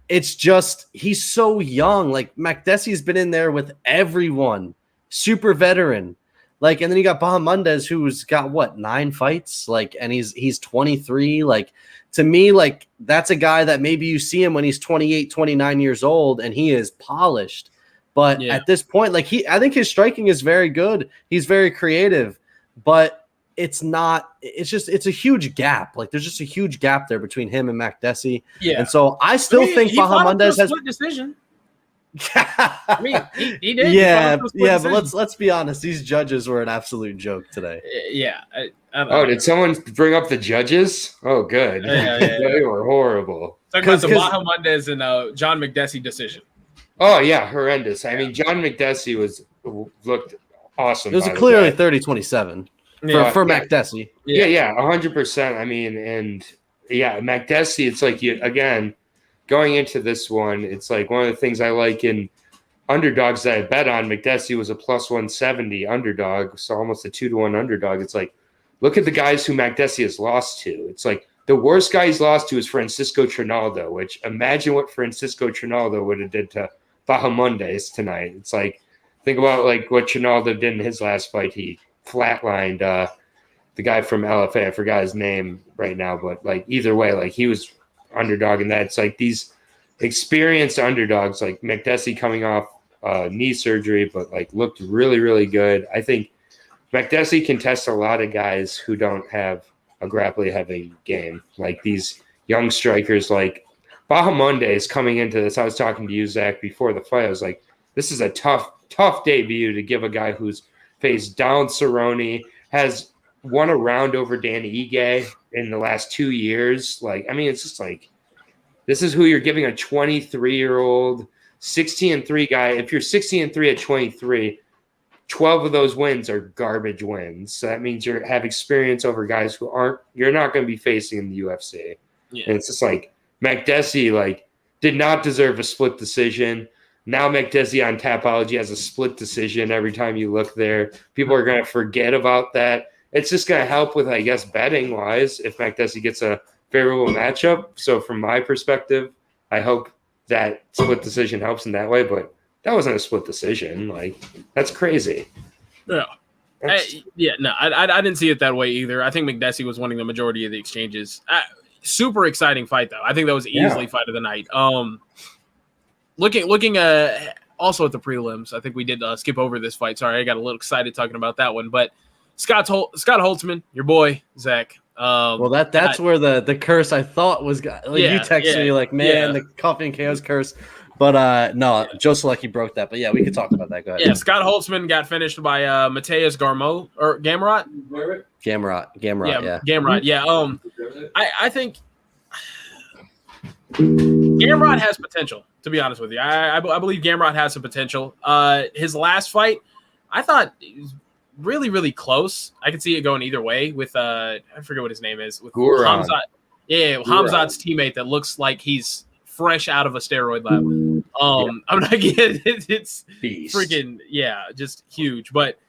It's just he's so young. Like McDessie's been in there with everyone, super veteran. Like, and then you got Bahamondes, who's got 9 fights. Like, and he's 23. Like, to me, like that's a guy that maybe you see him when he's 28, 29 years old, and he is polished. But at this point, like I think his striking is very good. He's very creative, but it's a huge gap. Like there's just a huge gap there between him and McDessie. Yeah. And so I still think Bahamondes has split decision. I mean, he did. Yeah, but let's be honest. These judges were an absolute joke today. Yeah. Did someone bring up the judges? Oh, good. Yeah. They were horrible. Talking about the Bahamondes and John McDessie decision. Oh yeah, horrendous. I mean, John McDessie looked awesome. It was clearly 30-27 for McDessie. Yeah, 100%. I mean, and McDessie. It's like going into this one, it's like one of the things I like in underdogs that I bet on. McDessie was a +170 underdog, so almost a 2-1 underdog. It's like, look at the guys who McDessie has lost to. It's like the worst guy he's lost to is Francisco Trinaldo, which imagine what Francisco Trinaldo would have did to Bahamondes tonight. It's like, think about like what Trinaldo did in his last fight. He flatlined the guy from LFA. I forgot his name right now, but like either way, like he was underdog in that. It's like these experienced underdogs, like McDessie coming off knee surgery, but like looked really, really good. I think McDessie can test a lot of guys who don't have a grappling heavy game, like these young strikers. Like Bahamonde is coming into this. I was talking to you, Zach, before the fight. I was like, this is a tough debut to give a guy who's faced Donald Cerrone, has won a round over Dan Ige in the last 2 years. Like, I mean, it's just like, this is who you're giving a 23-year-old 16-3 guy. If you're 16-3 at 23, 12 of those wins are garbage wins. So that means you have experience over guys who you're not going to be facing in the UFC. Yeah. And it's just like McDessie, like, did not deserve a split decision. Now McDessie on Tapology has a split decision every time you look there. People are going to forget about that. It's just going to help with, I guess, betting wise if McDessie gets a favorable matchup. So from my perspective, I hope that split decision helps in that way. But that wasn't a split decision. Like, that's crazy. No. I didn't see it that way either. I think McDessie was winning the majority of the exchanges. Super exciting fight, though. I think that was easily fight of the night. Looking also at the prelims, I think we did skip over this fight. Sorry, I got a little excited talking about that one. But Scott Holtzman, your boy, Zach. Well, that's where the curse I thought was. Like, you texted me like, man, the coffee and chaos curse. But no, Joe Selecki broke that. But yeah, we could talk about that. Go ahead. Yeah, Scott Holtzman got finished by Mateus Gamrot. Gamrot. Yeah. Gamrot. Yeah. I think Gamrot has potential. To be honest with you, I believe Gamrot has some potential. His last fight, I thought it was really, really close. I could see it going either way with I forget what his name is. With Hamzat. Yeah, Hamzat's teammate that looks like he's fresh out of a steroid lab. I'm not getting it's Beast. Freaking just huge. But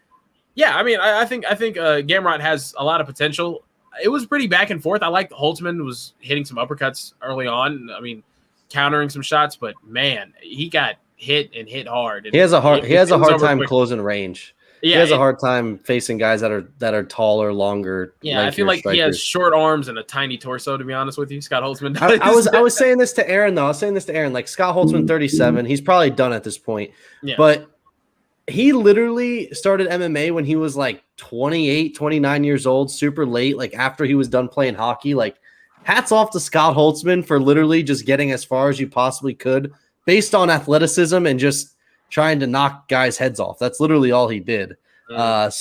yeah, I mean, I think Gamrot has a lot of potential. It was pretty back and forth. I like Holtzman was hitting some uppercuts early on. I mean, countering some shots, but man, he got hit hard. And he has a hard time closing range. Yeah, he has a hard time facing guys that are taller, longer. Yeah, I feel like strikers. He has short arms and a tiny torso. To be honest with you, Scott Holtzman. I was saying this to Aaron though. Like Scott Holtzman, 37. He's probably done at this point. Yeah. But he literally started MMA when he was like 28, 29 years old, super late. Like after he was done playing hockey. Like hats off to Scott Holtzman for literally just getting as far as you possibly could based on athleticism and just trying to knock guys' heads off. That's literally all he did. But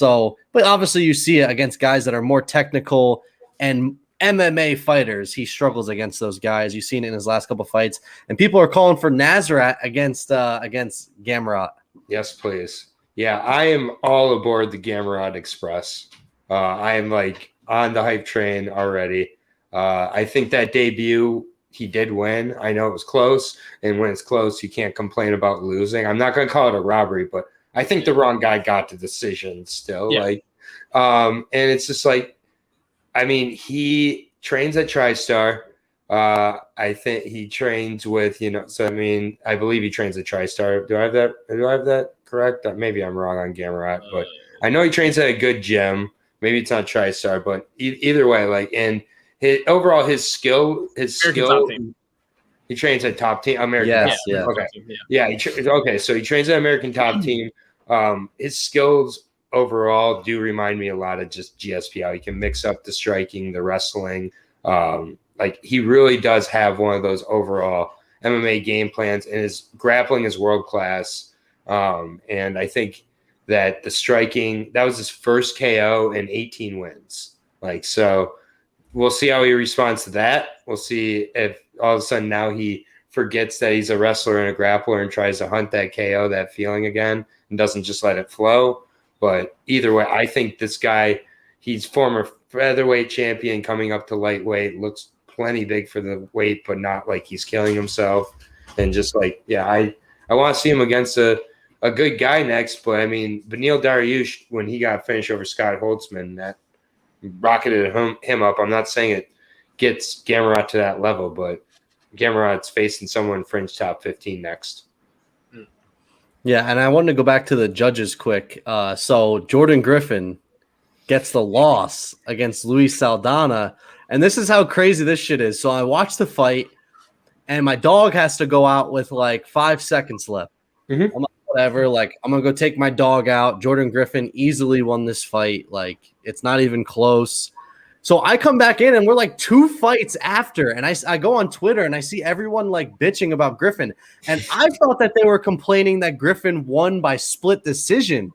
obviously you see it against guys that are more technical and MMA fighters. He struggles against those guys. You've seen it in his last couple fights, and people are calling for Nazareth against Gamrot. Yes, please. Yeah, I am all aboard the Gamrot Express. I am like on the hype train already. I think that debut, he did win. I know it was close, and when it's close, you can't complain about losing. I'm not going to call it a robbery, but I think the wrong guy got the decision still. Yeah. And it's just like, I mean, he trains at TriStar. I think he trains with, so I mean, I believe he trains at TriStar. Do I have that correct? Maybe I'm wrong on Gamrot, but I know he trains at a good gym. Maybe it's not TriStar, but either way, like, and his skill, he trains at top team, American. Yes, top team. Okay. Yeah. So he trains at American top team. His skills overall do remind me a lot of just GSP, how he can mix up the striking, the wrestling. Like he really does have one of those overall MMA game plans, and his grappling is world class. And I think that the striking, that was his first KO and 18 wins. Like, so we'll see how he responds to that. We'll see if all of a sudden now he forgets that he's a wrestler and a grappler and tries to hunt that KO, that feeling again, and doesn't just let it flow. But either way, I think this guy, he's former featherweight champion coming up to lightweight, looks plenty big for the weight, but not like he's killing himself. And just like, I want to see him against a good guy next. But I mean, Beneil Dariush, when he got finished over Scott Holtzman, that rocketed him up. I'm not saying it gets Gamrot to that level, but Gamrot's facing someone fringe top 15 next. Yeah, and I wanted to go back to the judges quick. So Jordan Griffin, gets the loss against Luis Saldana. And this is how crazy this shit is. So I watched the fight, and my dog has to go out with like 5 seconds left. Mhm. I'm like, whatever. Like, I'm going to go take my dog out. Jordan Griffin easily won this fight. Like, it's not even close. So I come back in, and we're like 2 fights after. And I go on Twitter, and I see everyone like bitching about Griffin. And I thought that they were complaining that Griffin won by split decision.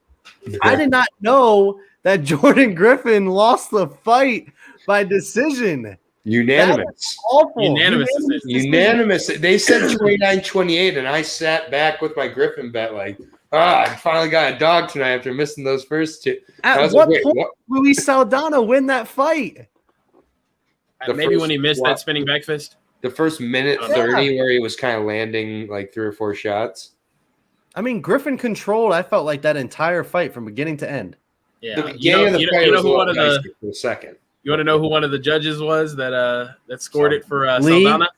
I did not know that Jordan Griffin lost the fight by decision. Unanimous. Awful. Unanimous decision. Unanimous. They said 29-28, and I sat back with my Griffin bet like, I finally got a dog tonight after missing those first 2. At what point did Luis Saldana win that fight? Maybe when he missed that spinning back fist. The first minute 30 where he was kind of landing like 3 or 4 shots. I mean, Griffin controlled, I felt like, that entire fight from beginning to end. Yeah. The beginning of the fight was who one of the for a second. You want to know who one of the judges was that scored it for Lee? Saldana?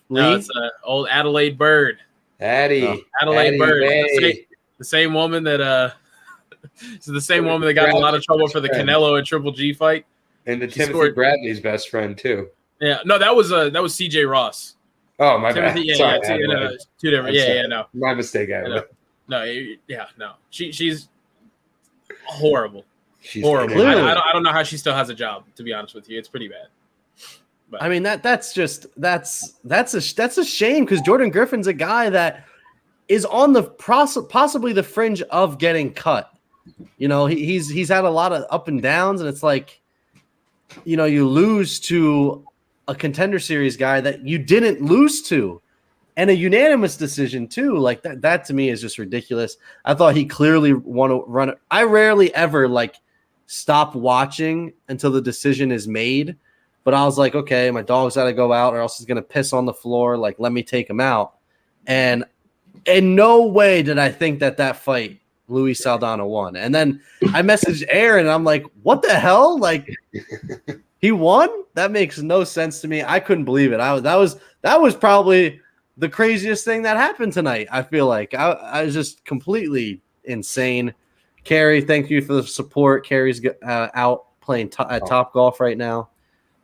No, Lee? it's old Adelaide Bird. Adelaide Bird. The same woman that got in a lot of trouble for the Canelo and Triple G fight. And Timothy Bradley's best friend too. Yeah, no, that was CJ Ross. Oh, my bad. Sorry, two different. No, my mistake. No. She's horrible. She's horrible. I don't know how she still has a job. To be honest with you, it's pretty bad. But. I mean that's a shame because Jordan Griffin's a guy that is on the possibly the fringe of getting cut. You know, he's had a lot of up and downs, and it's like, you know, you lose to a Contender Series guy that you didn't lose to, and a unanimous decision too. Like that to me is just ridiculous. I thought he clearly want to run it. I rarely ever like stop watching until the decision is made, but I was like, okay, my dog's got to go out or else he's gonna piss on the floor. Like, let me take him out. And in no way did I think that fight Luis Saldana won. And then I messaged Aaron, and I'm like, what the hell? Like, he won? That makes no sense to me. I couldn't believe it. That was probably the craziest thing that happened tonight. I feel like I was just completely insane. Carrie, thank you for the support. Carrie's out playing at Top Golf right now.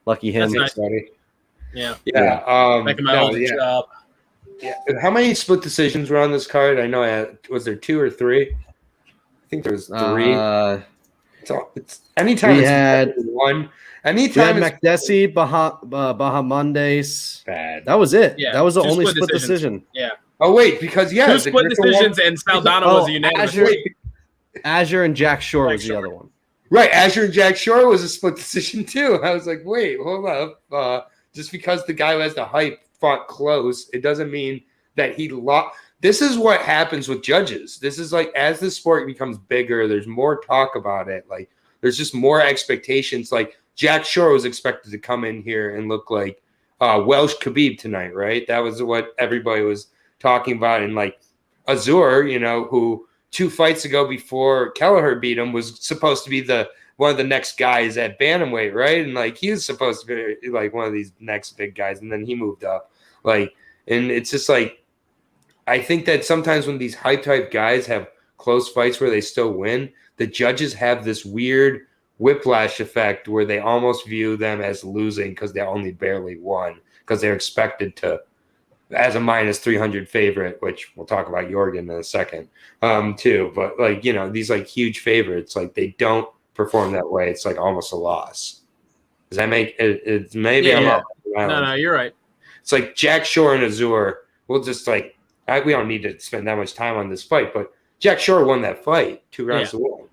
Lucky him. That's nice. Yeah. Making my old job. Yeah. How many split decisions were on this card? I know. Was there 2 or 3? I think there was 3. It's anytime we had 1. Anytime we had McDessie, Bahamondes. Bad. That was it. Yeah, that was the only split decision. Yeah. Oh wait, because 2 split decisions and Saldana was a unanimous. Azure and Jack Shore was the other one. Right, Azure and Jack Shore was a split decision too. I was like, wait, hold up. Just because the guy who has the hype fought close, it doesn't mean that he lost. This is what happens with judges. This is like, as the sport becomes bigger, there's more talk about it. Like, there's just more expectations. Like, Jack Shore was expected to come in here and look like Welsh Khabib tonight, right? That was what everybody was talking about. And like Azure, you know, who 2 fights ago before Kelleher beat him was supposed to be one of the next guys at bantamweight, right? And like, he was supposed to be like one of these next big guys, and then he moved up. Like, and it's just like, I think that sometimes when these hype type guys have close fights where they still win, the judges have this weird whiplash effect where they almost view them as losing because they only barely won, because they're expected to, as a minus 300 favorite, which we'll talk about Jorgen in a second too. But like, you know, these like huge favorites, like they don't perform that way. It's like almost a loss. Does that make it? It's maybe No, you're right. It's like Jack Shore and Azure. We'll just like, we don't need to spend that much time on this fight, but Jack Shore won that fight 2 rounds to 1.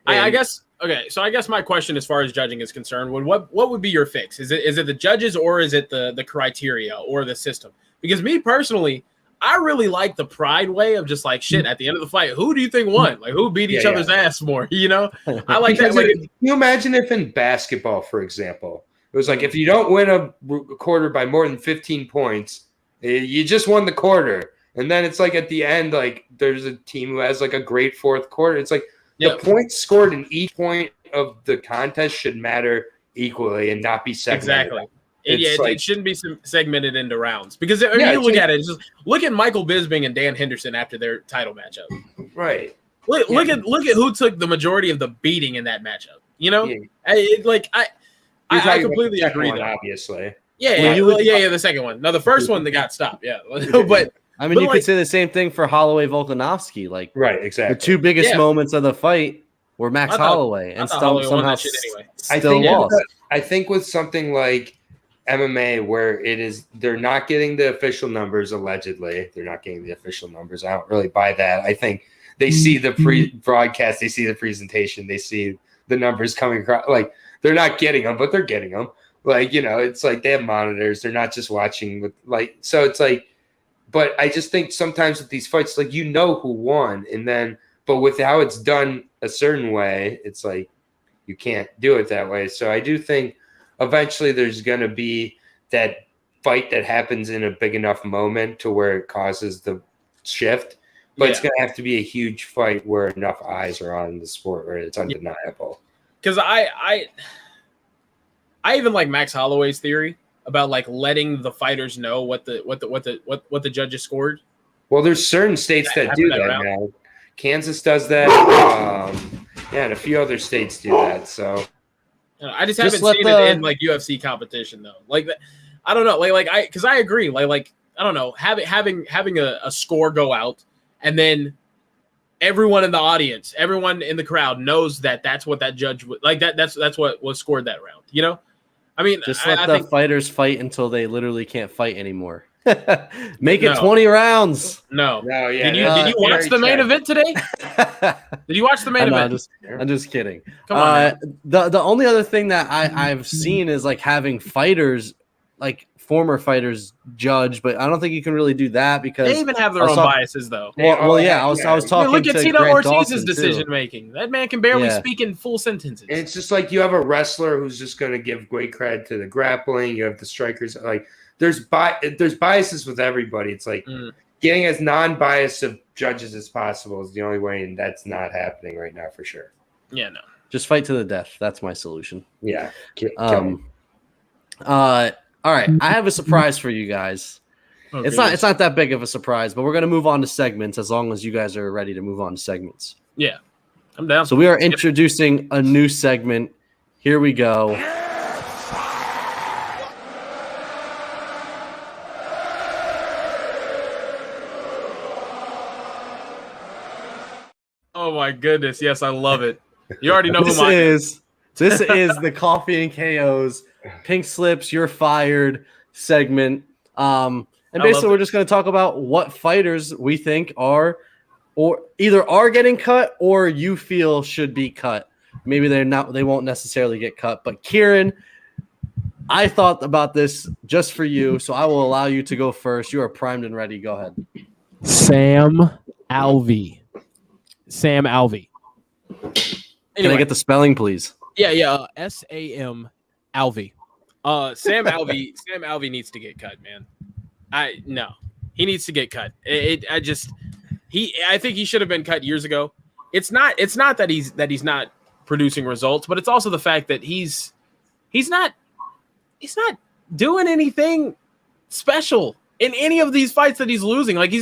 I guess. Okay, so I guess my question, as far as judging is concerned, what would be your fix? Is it the judges, or is it the criteria or the system? Because me personally, I really like the pride way of just like, shit, at the end of the fight, who do you think won? Like, who beat each other's ass more? You know, I like that. Like, can you imagine if in basketball, for example, it was like, if you don't win a quarter by more than 15 points, you just won the quarter. And then it's like at the end, like there's a team who has like a great fourth quarter. It's like the points scored in each point of the contest should matter equally and not be segmented. Exactly. It shouldn't be segmented into rounds, because if you look at it, just look at Michael Bisping and Dan Henderson after their title matchup. Right. Look at who took the majority of the beating in that matchup. You know, Yeah. I You're talking about completely the second agree. one, Though. obviously. Yeah, the second one. No, the first one that got stopped. Yeah, but I mean, But you like- could say the same thing for Holloway Volkanovski. Like Right, the exactly. two biggest Yeah. moments of the fight were Max I thought- Holloway, I and thought Holloway won somehow that shit anyway. still lost. I think with something like MMA, where they're not getting the official numbers. Allegedly, they're not getting the official numbers. I don't really buy that. I think they see the broadcast, they see the presentation, they see the numbers coming across. Like they're not getting them, but they're getting them. Like, you know, it's like they have monitors. They're not just watching with so it's like, but I just think sometimes with these fights, like, you know who won, but with how it's done a certain way, it's like you can't do it that way. So I do think eventually there's going to be that fight that happens in a big enough moment to where it causes the shift, but it's going to have to be a huge fight where enough eyes are on the sport where it's undeniable. Because I even like Max Holloway's theory about like letting the fighters know what the judges scored. Well, there's certain states that do that now. Kansas does that. And a few other states do that. So I just haven't seen it in like UFC competition though. Like, I don't know. Because I agree. Like I don't know. Having a score go out, and then everyone in the audience, everyone in the crowd knows that that's what that judge would like. That's what was scored that round. You know. I mean, just let the fighters fight until they literally can't fight anymore. Make it 20 rounds. No, yeah. Did you watch the main event today? Did you watch the main event? I'm just kidding. Come on. The only other thing that I've seen is like having fighters, like former fighters, judge, but I don't think you can really do that because they even have their own biases, though. Well, I was talking. Look at to Tito Grant Ortiz's Dawson, decision making. That man can barely speak in full sentences. And it's just like you have a wrestler who's just going to give great credit to the grappling. You have the strikers. Like there's biases with everybody. It's like getting as non-biased of judges as possible is the only way, and that's not happening right now for sure. Yeah, no. Just fight to the death. That's my solution. Yeah. All right, I have a surprise for you guys. Okay. It's not that big of a surprise, but we're going to move on to segments as long as you guys are ready to move on to segments. Yeah, I'm down. So we are introducing a new segment. Here we go. Oh my goodness! Yes, I love it. You already know who mine is. This is the Coffee and KO's Pink Slips, You're Fired segment. And basically we're just going to talk about what fighters we think are getting cut or you feel should be cut. Maybe they won't necessarily get cut. But Kieran, I thought about this just for you, so I will allow you to go first. You are primed and ready. Go ahead. Sam Alvey. Anyway. Can I get the spelling, please? Yeah. SAM Alvey. Sam Alvey needs to get cut, man. He needs to get cut. I think he should have been cut years ago. It's not that he's not producing results, but it's also the fact that he's not doing anything special in any of these fights that he's losing. Like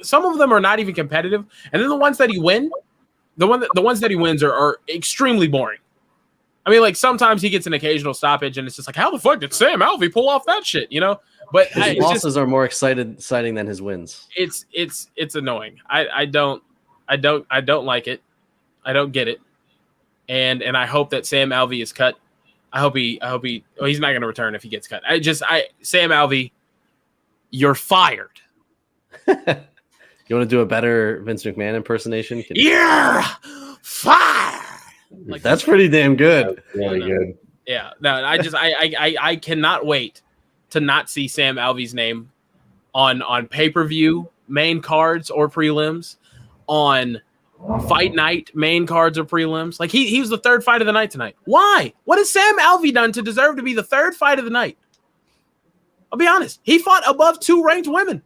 some of them are not even competitive, and then the ones that he wins are extremely boring. I mean, like sometimes he gets an occasional stoppage, and it's just like, how the fuck did Sam Alvey pull off that shit? You know, but his losses are more exciting than his wins. It's annoying. I don't like it. I don't get it, and I hope that Sam Alvey is cut. I hope he. Well, he's not going to return if he gets cut. Sam Alvey, you're fired. You want to do a better Vince McMahon impersonation? You're fired. Like, that's pretty damn good. Really good. Yeah. No, I cannot wait to not see Sam Alvey's name on pay-per-view main cards or prelims, on fight night main cards or prelims. Like he was the third fight of the night tonight. Why? What has Sam Alvey done to deserve to be the third fight of the night? I'll be honest. He fought above 2 ranked women.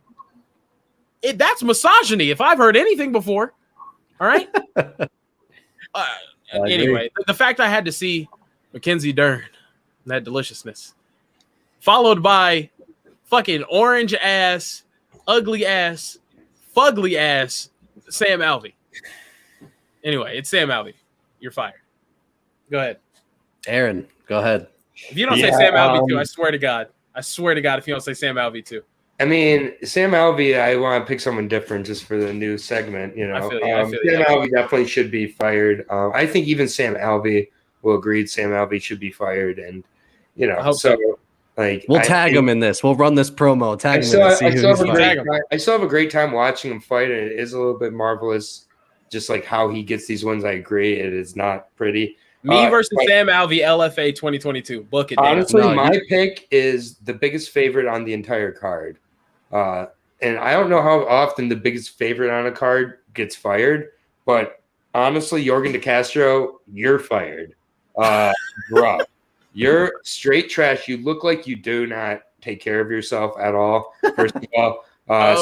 That's misogyny if I've heard anything before. All right. Anyway, the fact I had to see Mackenzie Dern, that deliciousness, followed by fucking orange ass, ugly ass, fugly ass Sam Alvey. Anyway, it's Sam Alvey. You're fired. Go ahead. Aaron, go ahead. If you don't say Sam Alvey too, I swear to God, if you don't say Sam Alvey too. I mean, Sam Alvey, I want to pick someone different just for the new segment. You know, I feel you. Sam Alvey definitely should be fired. I think even Sam Alvey will agree Sam Alvey should be fired, and you know, so like we'll tag him in this. We'll run this promo. Tag him in this. I still have a great time watching him fight, and it is a little bit marvelous, just like how he gets these wins. I agree, it is not pretty. Me versus Sam Alvey, LFA 2022. Book it. Honestly, my pick is the biggest favorite on the entire card. And I don't know how often the biggest favorite on a card gets fired, but honestly, Jorgen De Castro, you're fired. Bro, you're straight trash. You look like you do not take care of yourself at all. First of all, my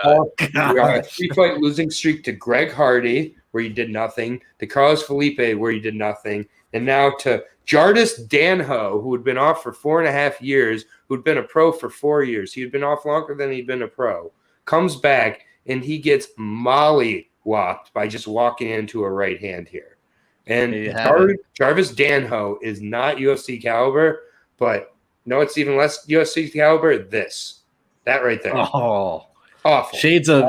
God. You are a 3-fight losing streak to Greg Hardy, where you did nothing, to Carlos Felipe, where you did nothing, and now to Jardis Danho, who had been off for 4.5 years, who'd been a pro for 4 years. He had been off longer than he'd been a pro. Comes back, and he gets molly-whopped by just walking into a right hand here. And Jarvis Danho is not UFC caliber, but no, it's even less UFC caliber. That right there. Oh, awful. Shades of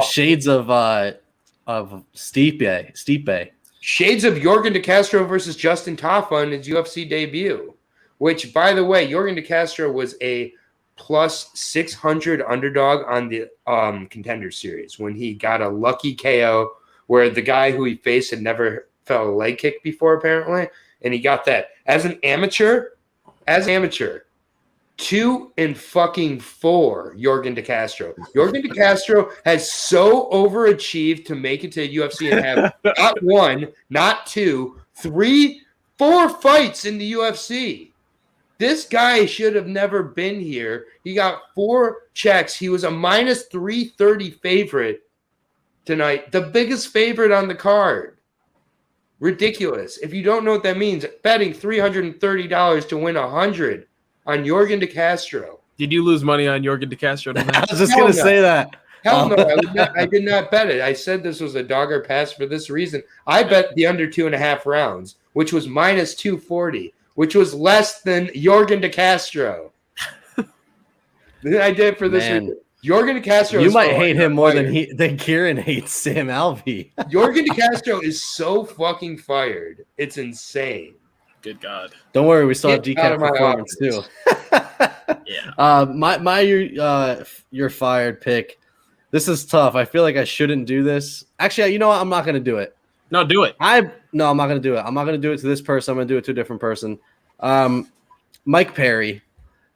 Stipe. Shades of Jorgen De Castro versus Justin Tafa in his UFC debut, which, by the way, Jorgen De Castro was a plus 600 underdog on the Contender Series when he got a lucky KO where the guy who he faced had never felt a leg kick before, apparently, and he got that. As amateur, 2-4, Jorgen De Castro. Jorgen De Castro has so overachieved to make it to UFC and have not 1, not 2, 3, 4 fights in the UFC. This guy should have never been here. He got 4 checks. He was a minus 330 favorite tonight, the biggest favorite on the card. Ridiculous. If you don't know what that means, betting $330 to win 100 on Jorgen De Castro. Did you lose money on Jorgen De Castro tonight? I was just going to say that. Hell no, I did not bet it. I said this was a dog or pass for this reason. I bet the under 2.5 rounds, which was minus 240, which was less than Jorgen De Castro. I did it for this reason. Jorgen De Castro. You might hate him more than Kieran hates Sam Alvey. Jorgen De Castro is so fucking fired. It's insane. Good God. Don't worry, we still have decaf performance too. Yeah. You're fired pick. This is tough. I feel like I shouldn't do this. Actually, you know what? I'm not going to do it. No, do it. I'm not going to do it. I'm not going to do it to this person. I'm going to do it to a different person. Mike Perry.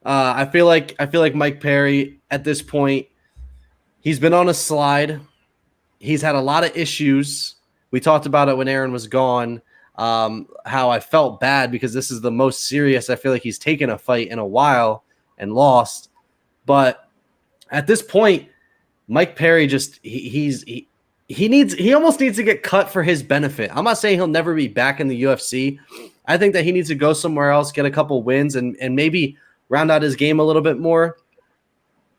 I feel like Mike Perry at this point, he's been on a slide. He's had a lot of issues. We talked about it when Aaron was gone. How I felt bad because this is the most serious I feel like he's taken a fight in a while and lost. But at this point, Mike Perry just he almost needs to get cut for his benefit. I'm not saying he'll never be back in the UFC. I think that he needs to go somewhere else, get a couple wins, and maybe round out his game a little bit more.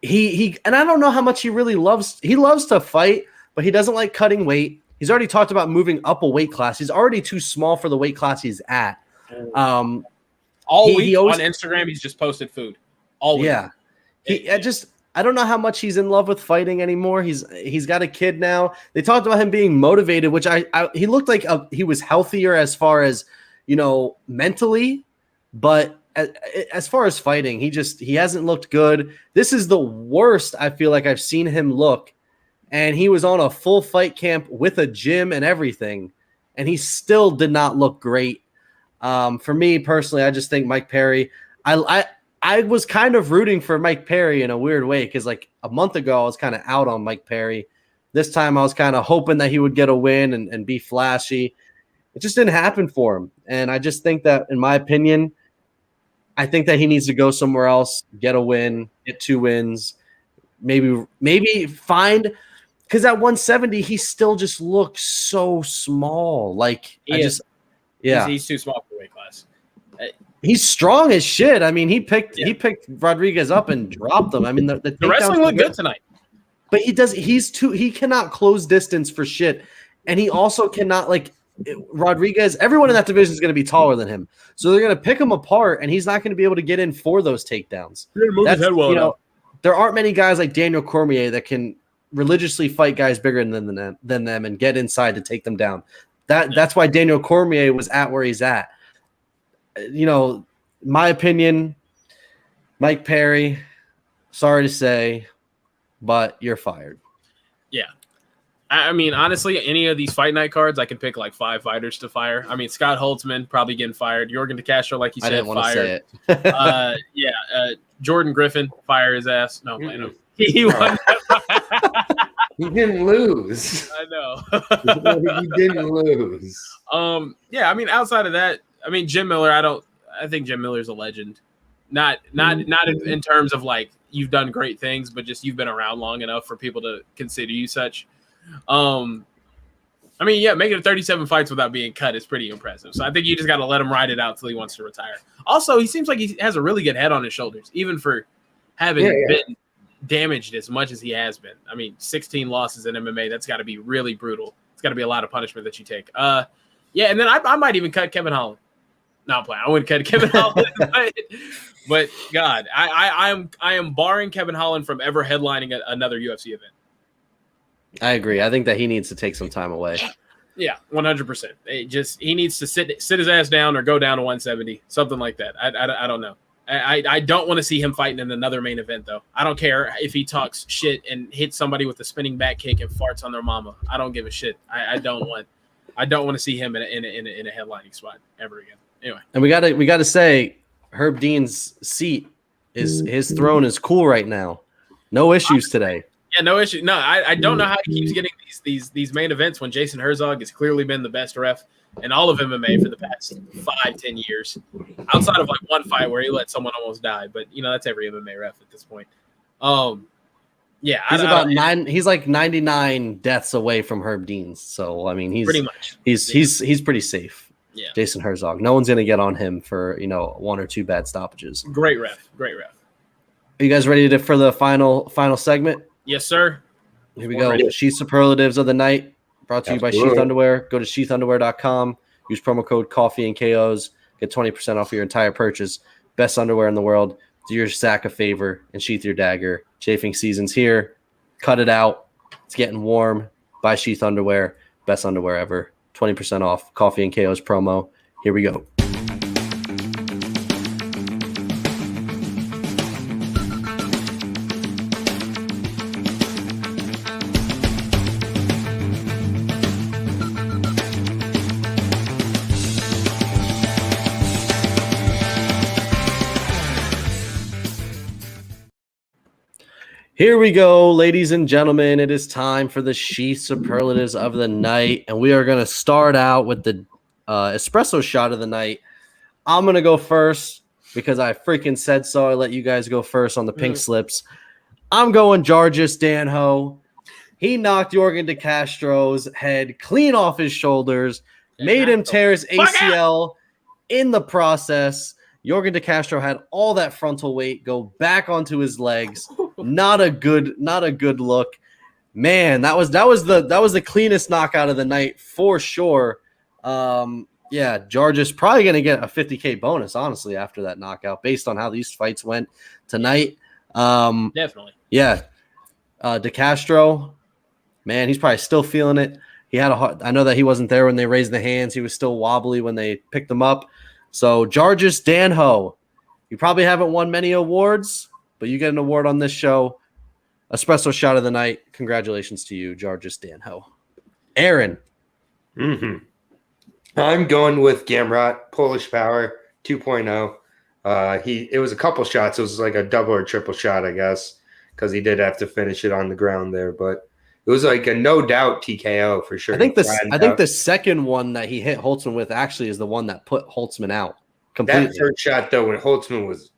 He and I don't know how much he really loves. He loves to fight, but he doesn't like cutting weight. He's already talked about moving up a weight class. He's already too small for the weight class he's at. All week on Instagram, he's just posted food. All week. Yeah. I don't know how much he's in love with fighting anymore. He's got a kid now. They talked about him being motivated, which he looked like he was healthier as far as, mentally, but as far as fighting, he hasn't looked good. This is the worst I feel like I've seen him look. And he was on a full fight camp with a gym and everything, and he still did not look great. For me personally, I just think Mike Perry. I was kind of rooting for Mike Perry in a weird way because like a month ago I was kind of out on Mike Perry. This time I was kind of hoping that he would get a win and be flashy. It just didn't happen for him, and I just think that, in my opinion, I think that he needs to go somewhere else, get a win, get 2 wins, maybe find. Because at 170, he still just looks so small. Like, he's too small for the weight class. He's strong as shit. I mean, he picked Rodriguez up and dropped him. I mean, the wrestling looked good tonight. But he cannot close distance for shit. And he also cannot, Rodriguez, everyone in that division is going to be taller than him. So they're going to pick him apart, and he's not going to be able to get in for those takedowns. There aren't many guys like Daniel Cormier that can religiously fight guys bigger than them and get inside to take them down. That's why Daniel Cormier was at where he's at. My opinion, Mike Perry, sorry to say, but you're fired. Yeah. I mean, honestly, any of these fight night cards, I can pick like 5 fighters to fire. I mean, Scott Holtzman probably getting fired. Jorgen De Castro, like you said, I didn't want to say it. Jordan Griffin, fire his ass. No, playing him. He won. He didn't lose. I know. He didn't lose. Yeah, I mean, outside of that, I mean, Jim Miller, I think Jim Miller's a legend. Not in terms of like you've done great things, but just you've been around long enough for people to consider you such. I mean, yeah, making it 37 fights without being cut is pretty impressive. So I think you just got to let him ride it out till he wants to retire. Also, he seems like he has a really good head on his shoulders, even for having been damaged as much as he has been. I mean, 16 losses in MMA, that's got to be really brutal. It's got to be a lot of punishment that you take. Yeah, and then I might even cut KevinHolland. No, I'm playing. I wouldn't cut KevinHolland, but God, I am barring KevinHolland from ever headlining another UFC event. I agree. I think that he needs to take some time away. Yeah, 100%. He needs to sit his ass down or go down to 170, something like that. I don't know. I don't want to see him fighting in another main event though. I don't care if he talks shit and hits somebody with a spinning back kick and farts on their mama. I don't give a shit. I don't want to see him in a headlining spot ever again. Anyway, and we gotta say Herb Dean's seat his throne is cool right now. No issues today. Yeah, no issue. No, I don't know how he keeps getting these main events when Jason Herzog has clearly been the best ref in all of MMA for the past 5-10 years, outside of like one fight where he let someone almost die. But that's every MMA ref at this point. Yeah, he's like 99 deaths away from Herb Dean's. So I mean, he's pretty much he's pretty safe. Yeah, Jason Herzog. No one's gonna get on him for 1 or 2 bad stoppages. Great ref. Are you guys ready for the final segment? Yes, sir. Here we go. Sheath Superlatives of the Night, brought to you by Sheath Underwear. Go to sheathunderwear.com. Use promo code Coffee and KOs. Get 20% off your entire purchase. Best underwear in the world. Do your sack a favor and sheath your dagger. Chafing season's here. Cut it out. It's getting warm. Buy Sheath Underwear. Best underwear ever. 20% off. Coffee and KOs promo. Here we go. Here we go, ladies and gentlemen. It is time for the Sheath Superlatives of the Night, and we are going to start out with the espresso shot of the night. I'm going to go first because I freaking said so. I let you guys go first on the pink slips. I'm going Georges Danho. He knocked Jorgen De Castro's head clean off his shoulders, made him tear his ACL in the process. Jorgen De Castro had all that frontal weight go back onto his legs. Not a good look. Man, that was the cleanest knockout of the night for sure. Yeah, Georges probably going to get a $50K bonus, honestly, after that knockout, based on how these fights went tonight. Definitely. Yeah. De Castro, man, he's probably still feeling it. I know that he wasn't there when they raised the hands. He was still wobbly when they picked him up. So, Georges Danho, you probably haven't won many awards, but you get an award on this show. Espresso shot of the night. Congratulations to you, Georges Danho. Aaron. I'm going with Gamrot, Polish Power 2.0. It was a couple shots. It was like a double or triple shot, I guess, because he did have to finish it on the ground there. But it was like a no doubt TKO for sure. I think the second one that he hit Holtzman with actually is the one that put Holtzman out completely. That third shot, though, when Holtzman was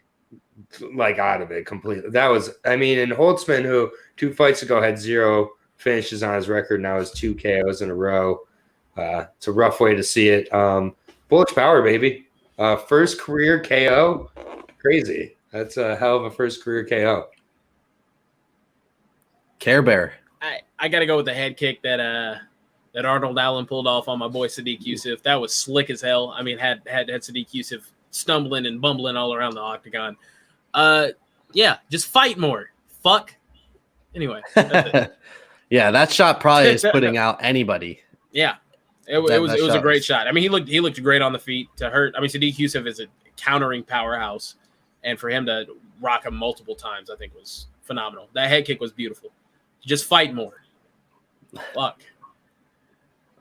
like out of it completely. That was, I mean, and Holtzman, who 2 fights ago had 0 finishes on his record, now has 2 KOs in a row. It's a rough way to see it. Bullish Power, baby. First career KO. Crazy. That's a hell of a first career KO. Care Bear. I got to go with the head kick that that Arnold Allen pulled off on my boy Sadiq Yusuf. That was slick as hell. I mean, had Sadiq Yusuf stumbling and bumbling all around the octagon. Yeah, just fight more. Fuck. Anyway, that's it. Yeah, that shot probably is putting out anybody. Yeah, it was a great shot. I mean, he looked great on the feet to hurt. I mean, Sadiq Yusuf is a countering powerhouse, and for him to rock him multiple times, I think was phenomenal. That head kick was beautiful. Just fight more. Fuck.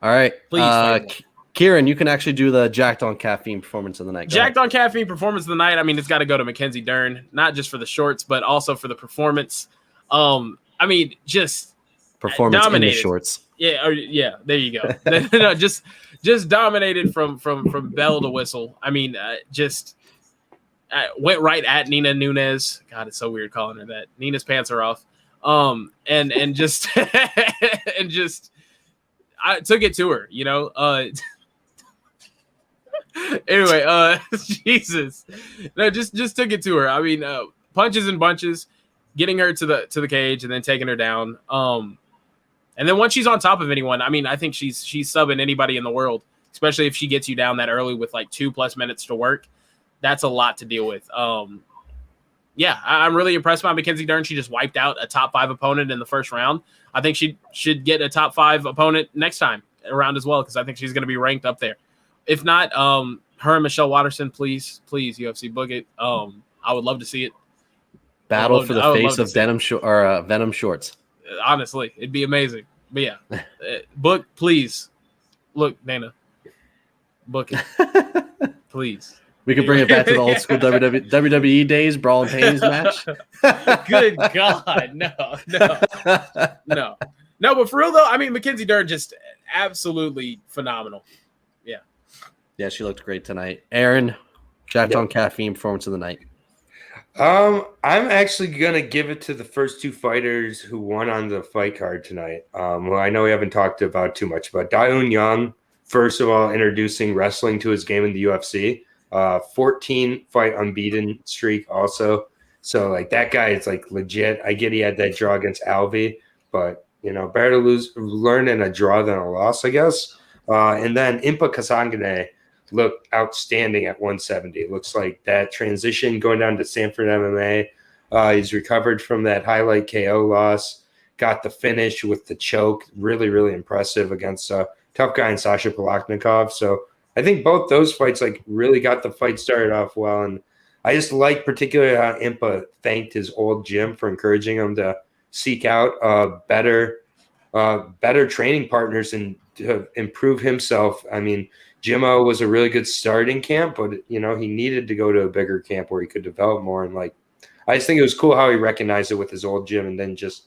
All right, Please fight more. Kieran, you can actually do the jacked on caffeine performance of the night. Jacked on caffeine performance of the night. I mean, it's got to go to Mackenzie Dern, not just for the shorts, but also for the performance. I mean, just performance dominated. in the shorts. Yeah, there you go. No, just dominated from bell to whistle. I mean, just went right at Nina Nunes. God, it's so weird calling her that. Nina's pants are off. And just and just I took it to her, you know. Anyway, Jesus, no, just took it to her. I mean, punches and bunches, getting her to the cage and then taking her down. And then once she's on top of anyone, I mean, I think she's subbing anybody in the world, especially if she gets you down that early with like 2+ minutes to work. That's a lot to deal with. Yeah, I'm really impressed by Mackenzie Dern. She just wiped out a top 5 opponent in the first round. I think she should get a top 5 opponent next time around as well, because I think she's going to be ranked up there. If not, her and Michelle Watterson, please, UFC book it. I would love to see it. Battle for the face of Venom shorts. Honestly, it'd be amazing. But yeah, book, please. Look, Dana, book it, please. We could bring it back to the old school WWE days, Brawl and Panties match. Good God, no. But for real though, I mean, Mackenzie Dern just absolutely phenomenal. Yeah, she looked great tonight. Aaron, jacked on caffeine performance of the night. I'm actually gonna give it to the first 2 fighters who won on the fight card tonight. Well, I know we haven't talked about too much, but Da-Un Young, first of all, introducing wrestling to his game in the UFC. 14 fight unbeaten streak also. So like that guy is like legit. I get he had that draw against Alvey, but you know, better to learn in a draw than a loss, I guess. And then Impa Kasangane looked outstanding at 170. It looks like that transition going down to Sanford MMA. He's recovered from that highlight KO loss, got the finish with the choke. Really, really impressive against a tough guy in Sasha Polaknikov. So I think both those fights like really got the fight started off well. And I just like particularly how Impa thanked his old gym for encouraging him to seek out better training partners and to improve himself. I mean, Jimmo was a really good starting camp, but you know, he needed to go to a bigger camp where he could develop more. And like, I just think it was cool how he recognized it with his old gym, and then just,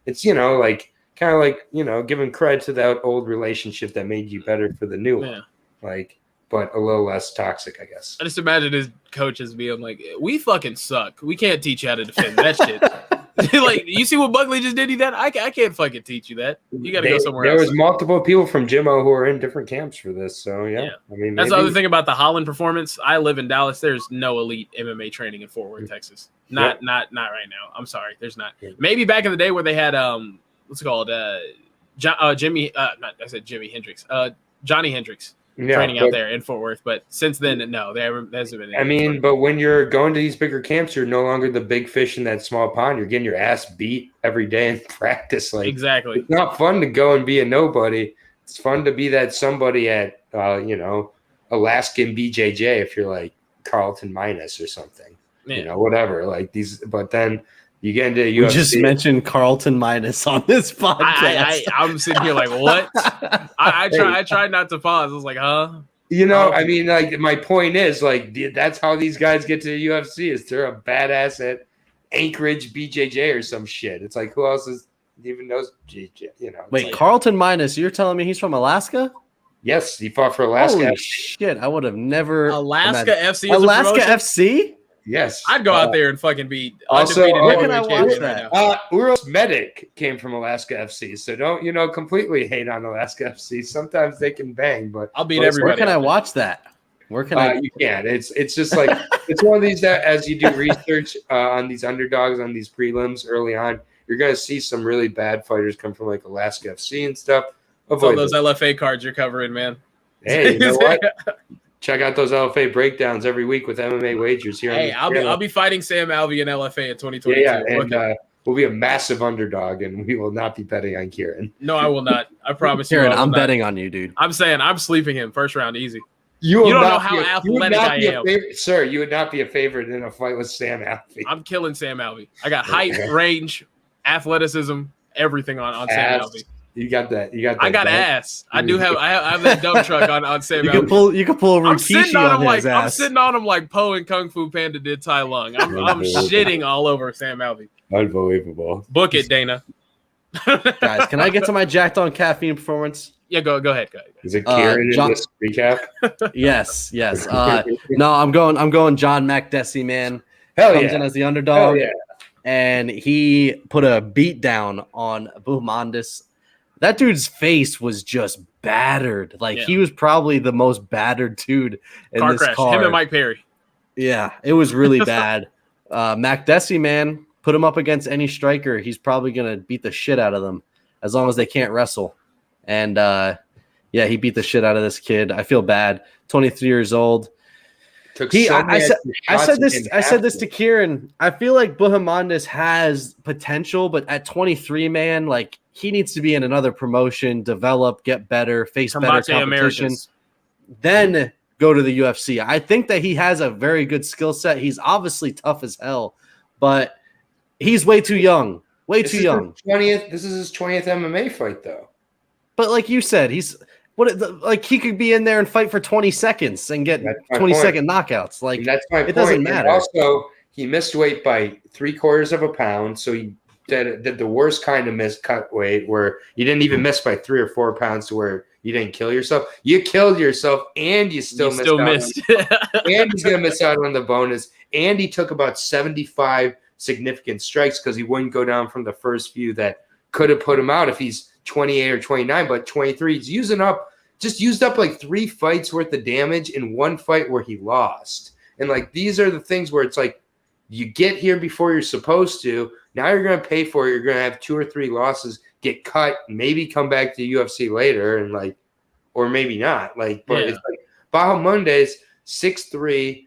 it's, you know, like kind of like, you know, giving credit to that old relationship that made you better for the new one. Like, but a little less toxic, I guess. I just imagine his coaches being like, "We fucking suck. We can't teach you how to defend that shit." Like, you see what Buckley just did? I can't fucking teach you that. You got to go somewhere else. There was multiple people from Jimmo who are in different camps for this. So, yeah. I mean, that's the other thing about the Holland performance. I live in Dallas. There's no elite MMA training in Fort Worth, Texas. Not right now. I'm sorry. There's not. Maybe back in the day where they had, what's it called? Johnny Hendricks training out there in Fort Worth. But since then, no, there hasn't been any. I mean, but when you're going to these bigger camps, you're no longer the big fish in that small pond. You're getting your ass beat every day in practice. Like, exactly. It's not fun to go and be a nobody. It's fun to be that somebody at, you know, Alaskan BJJ if you're like Carlton Minus or something. Yeah. You know, whatever. Like these, but then you get into UFC. We just mentioned Carlton Minus on this podcast. I'm sitting here like, what? I tried not to pause. I was like, huh? You know, I mean, like, my point is, like, that's how these guys get to the UFC is they're a badass at Anchorage BJJ or some shit. It's like, who else even knows BJJ? You know. Wait, like, Carlton Minus, you're telling me he's from Alaska? Yes, he fought for Alaska. Holy shit, I would have never. Alaska FC. Alaska FC? Yes. I'd go out there and fucking be also, undefeated. Where can I watch that? Uros Medic came from Alaska FC, so don't, you know, completely hate on Alaska FC. Sometimes they can bang, but I'll beat everybody. Where can I watch that? Where can I? You can't. It's just like it's one of these that as you do research on these underdogs on these prelims early on, you're gonna see some really bad fighters come from like Alaska FC and stuff. It's all Avoid those it. LFA cards you're covering, man. Hey, you know what? Check out those LFA breakdowns every week with MMA wagers here. Hey, on the I'll be fighting Sam Alvey in LFA in 2022. yeah, and we'll be a massive underdog, and we will not be betting on Kieran. No, I will not. I promise you. Kieran, I will I'm not. betting on you, dude. I'm saying I'm sleeping him first round easy. You don't know how athletic I am. Sir, you would not be a favorite in a fight with Sam Alvey. I'm killing Sam Alvey. I got height, range, athleticism, everything on Sam Alvey. You got that. I got ass. I do have. I have that dump truck on Sam Alvey. You can pull a I'm Rikishi sitting on him his like ass. I'm sitting on him like Poe and Kung Fu Panda did Tai Lung. I'm shitting all over Sam Alvey. Unbelievable. Book it, Dana. Guys, can I get to my jacked on caffeine performance? Yeah, go ahead. Is it Kieran John- in this recap? Yes. No, I'm going John McDessie, man. Hell Comes yeah. in as the underdog. Hell yeah. And he put a beat down on Buhmandis. That dude's face was just battered. Like he was probably the most battered dude in Car this crash. car. Him and Mike Perry. Yeah, it was really bad. McDessie, man, put him up against any striker. He's probably gonna beat the shit out of them as long as they can't wrestle. And he beat the shit out of this kid. I feel bad. 23 years old. I said this to Kieran. I feel like Buhmandis has potential, but at 23, man, like he needs to be in another promotion, develop, get better, face better competition, Americans. then go to the UFC. I think that he has a very good skill set. He's obviously tough as hell, but he's way too young. This is his 20th MMA fight, though. But like you said, he could be in there and fight for 20 seconds and get 20-second knockouts. Like that's my point. It doesn't matter. And also, he missed weight by 3/4 pounds, so he did the worst kind of missed cut weight where you didn't even miss by 3 or 4 pounds to where you didn't kill yourself. You killed yourself, and you still missed. And he's gonna miss out on the bonus. And he took about 75 significant strikes because he wouldn't go down from the first few that could have put him out if he's 28 or 29, but 23. He's used up like 3 fights worth of damage in one fight where he lost. And like these are the things where it's like you get here before you're supposed to. Now you're going to pay for it. You're going to have 2 or 3 losses, get cut, maybe come back to UFC later, and like, or maybe not. Like, but it's like Bahamondes 6'3",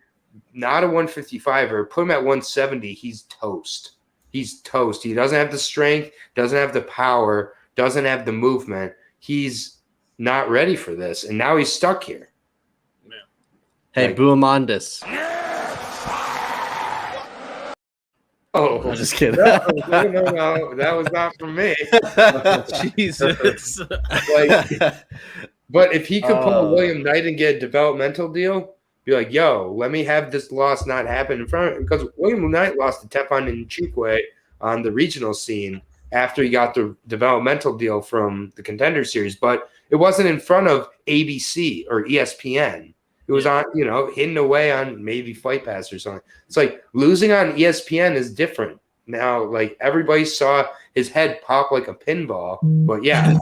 not a 155er. Put him at 170. He's toast. He's toast. He doesn't have the strength, doesn't have the power, doesn't have the movement. He's not ready for this, and now he's stuck here. Yeah. Hey, Buhmandis. Oh, I'm just kidding. No, that was not from me. Jesus. But if he could pull William Knight and get a developmental deal, be like, yo, let me have this loss not happen in front of him. Because William Knight lost to Tefan Nchukwu on the regional scene after he got the developmental deal from the Contender Series, but it wasn't in front of ABC or ESPN. It was on, hidden away on maybe Fight Pass or something. It's like losing on ESPN is different. Now, like everybody saw his head pop like a pinball. But yeah,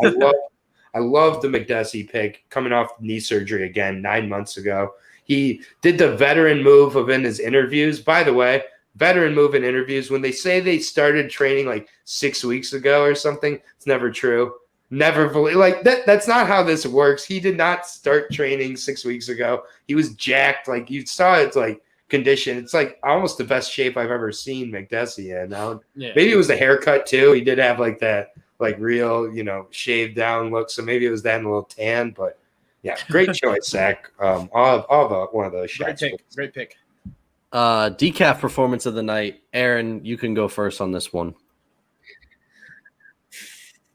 I love the McDessie pick coming off knee surgery again 9 months ago. He did the veteran move of in his interviews. By the way, veteran move in interviews, when they say they started training like 6 weeks ago or something, it's never true. Never believe like that. That's not how this works. He did not start training 6 weeks ago. He was jacked. Like you saw it's like condition. It's like almost the best shape I've ever seen McDessie in. Now, maybe it was the haircut too. He did have like that like real, shaved down look. So maybe it was that and a little tan, but yeah, great choice, Zach. One of those shots. Great pick. Decaf performance of the night. Aaron, you can go first on this one.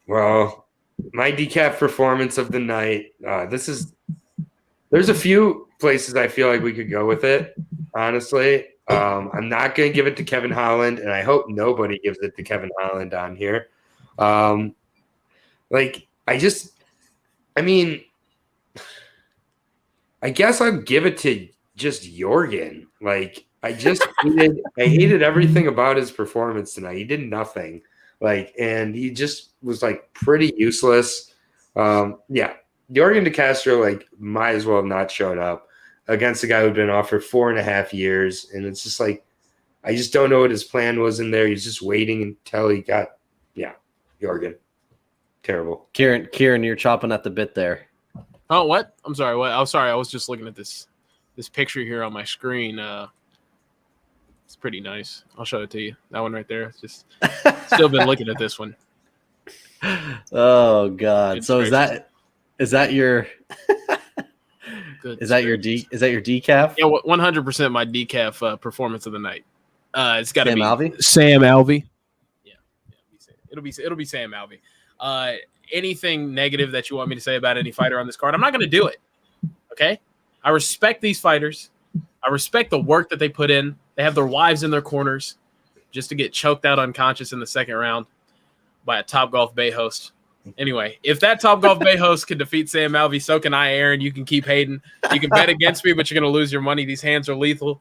Well, my decaf performance of the night. There's a few places I feel like we could go with it. Honestly, I'm not going to give it to KevinHolland, and I hope nobody gives it to KevinHolland on here. I guess I'd give it to just Jorgen. Like, I hated everything about his performance tonight. He did nothing. And he just was pretty useless. Jorgen De Castro might as well have not shown up against a guy who'd been off for 4.5 years, and it's just I just don't know what his plan was in there. He's just waiting until he got Jorgen. Terrible. Kieran, you're chopping at the bit there. Oh, what? I'm sorry. What? I'm sorry. I was just looking at this picture here on my screen. It's pretty nice. I'll show it to you. That one right there. It's just still been looking at this one. Oh God! Good So gracious. is that your Good is that your decaf? Yeah, 100% my decaf performance of the night. It's got to Sam be Alvey? Sam Alvey. Yeah, it'll be Sam Alvey. Anything negative that you want me to say about any fighter on this card, I'm not going to do it. Okay, I respect these fighters. I respect the work that they put in. They have their wives in their corners just to get choked out unconscious in the second round by a Top Golf Bay host. Anyway, if that Top Golf Bay host can defeat Sam Alvey, so can I, Aaron. You can keep hating. You can bet against me, but you're going to lose your money. These hands are lethal.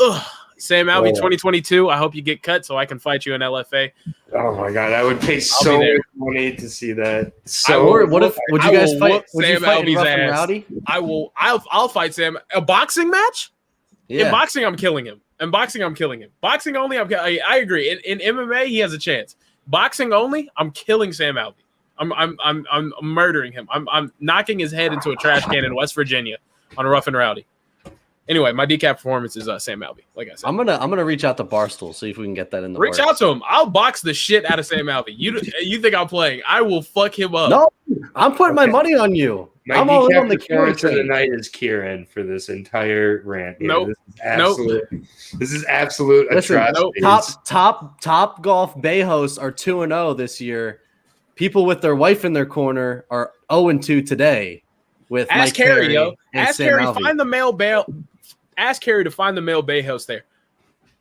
Ugh. Sam Alvey, 2022. I hope you get cut so I can fight you in LFA. Oh my God, I would pay so be there. much money to see that. Would you guys fight? Would you Sam fight in Alvey's Rough and ass. Rowdy? I'll fight Sam. A boxing match? Yeah. In boxing, I'm killing him. In boxing, I'm killing him. Boxing only, I agree. In MMA, he has a chance. Boxing only, I'm killing Sam Alvey. I'm murdering him. I'm knocking his head into a trash can in West Virginia on a Rough and Rowdy. Anyway, my decaf performance is Sam Alvey. Like I said, I'm gonna reach out to Barstool, see if we can get that in the reach works. out to him. I'll box the shit out of Sam Alvey. You think I'm playing? I will fuck him up. No, I'm putting my money on you. My I'm all in decaf on the Kieran performance of the train. night is Kieran for this entire rant. here. Nope. This is absolute Listen, atrocities. top golf bay hosts are 2-0 this year. People with their wife in their corner are 0-2 today. With Ask Mike Carrie, Perry yo. and Ask Sam Carrie, Alvey. find the male bail. Ask Carrie to find the male bay host there.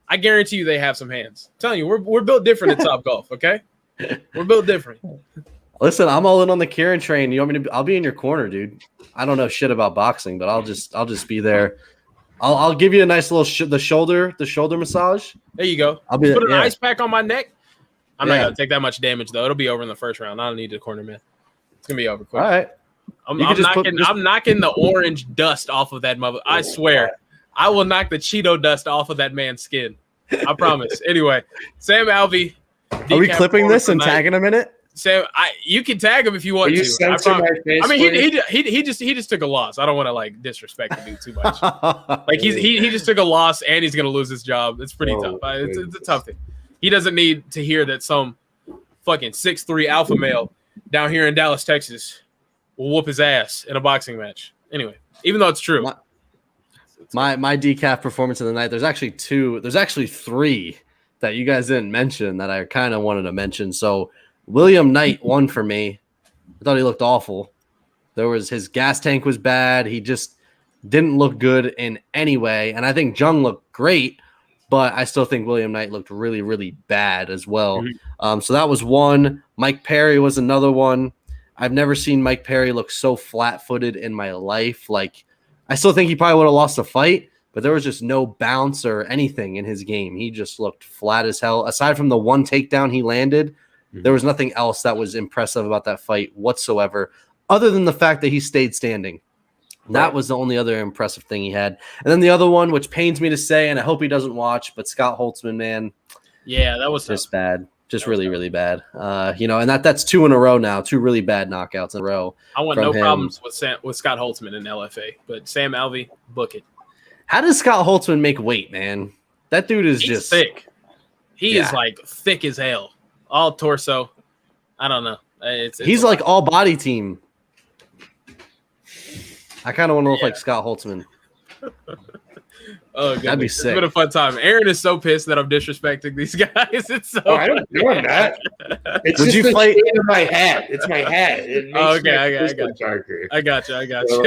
I guarantee you they have some hands. I'm telling you, we're built different at Top Golf, okay? We're built different. Listen, I'm all in on the Kieran train. You want me to? I'll be in your corner, dude. I don't know shit about boxing, but I'll just be there. I'll give you a nice little the shoulder massage. There you go. I'll be Put an yeah. ice pack on my neck. I'm Yeah. not gonna take that much damage though. It'll be over in the first round. I don't need a corner man. It's gonna be over quick. All right. I'm You can just knocking the orange dust off of that mother. I swear, I will knock the Cheeto dust off of that man's skin. I promise. Anyway, Sam Alvey. Are we clipping this and tagging him in it? Sam, you can tag him if you want Will you to. censor my face, I mean, please? he just took a loss. I don't want to like disrespect the dude too much. Like he just took a loss and he's gonna lose his job. It's pretty tough. It's a tough thing. He doesn't need to hear that some fucking 6'3" alpha male down here in Dallas, Texas, will whoop his ass in a boxing match. Anyway, even though it's true. My decaf performance of the night. There's actually three that you guys didn't mention that I kind of wanted to mention. So William Knight won for me. I thought he looked awful. His gas tank was bad. He just didn't look good in any way. And I think Jung looked great, but I still think William Knight looked really, really bad as well. Mm-hmm. So that was one. Mike Perry was another one. I've never seen Mike Perry look so flat-footed in my life. Like, I still think he probably would have lost the fight, but there was just no bounce or anything in his game. He just looked flat as hell. Aside from the one takedown he landed, there was nothing else that was impressive about that fight whatsoever, other than the fact that he stayed standing. That was the only other impressive thing he had. And then the other one, which pains me to say, and I hope he doesn't watch, but Scott Holtzman, man. Yeah, that was just bad. Just really, really bad. And that's two in a row now, two really bad knockouts in a row. I want no problems with Scott Holtzman in LFA, but Sam Alvey, book it. How does Scott Holtzman make weight, man? That dude is just thick. He is like thick as hell. All torso. I don't know. He's like all body team. I kind of want to look like Scott Holtzman. Oh, goodness. That'd be It's sick. been a fun time. Aaron is so pissed that I'm disrespecting these guys. It's so. I don't do that. It's Would just you the fight- shade of my hat. It's my hat. It makes Okay, my face look darker. I got you. So,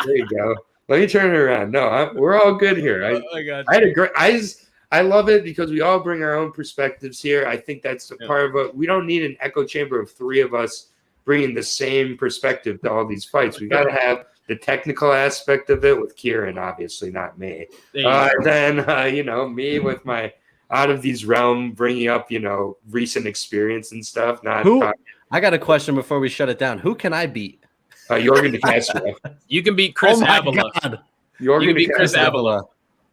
there you go. Let me turn it around. No, we're all good here. I got you. I had a great. I love it because we all bring our own perspectives here. I think that's a part of it. We don't need an echo chamber of three of us bringing the same perspective to all these fights. We got to have the technical aspect of it with Kieran, obviously not me. Then me with my out of these realm, bringing up recent experience and stuff. I got a question before we shut it down. Who can I beat? Jorgen De Castro. You can beat Chris Avila. God. You can beat Chris Avila.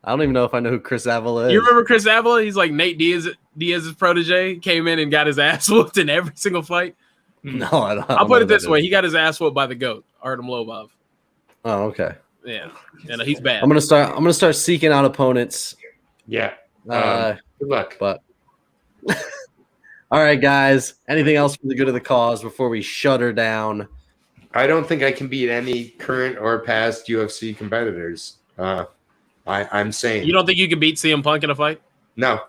I don't even know if I know who Chris Avila is. You remember Chris Avila? He's like Nate Diaz's protege. Came in and got his ass whooped in every single fight. No, I don't. I'll put it this way: he got his ass whooped by the GOAT, Artem Lobov. Oh, okay. Yeah, no, he's bad. I'm gonna start seeking out opponents. Yeah. Good luck. But all right, guys. Anything else for the good of the cause before we shut her down? I don't think I can beat any current or past UFC competitors. I'm saying. You don't think you can beat CM Punk in a fight? No.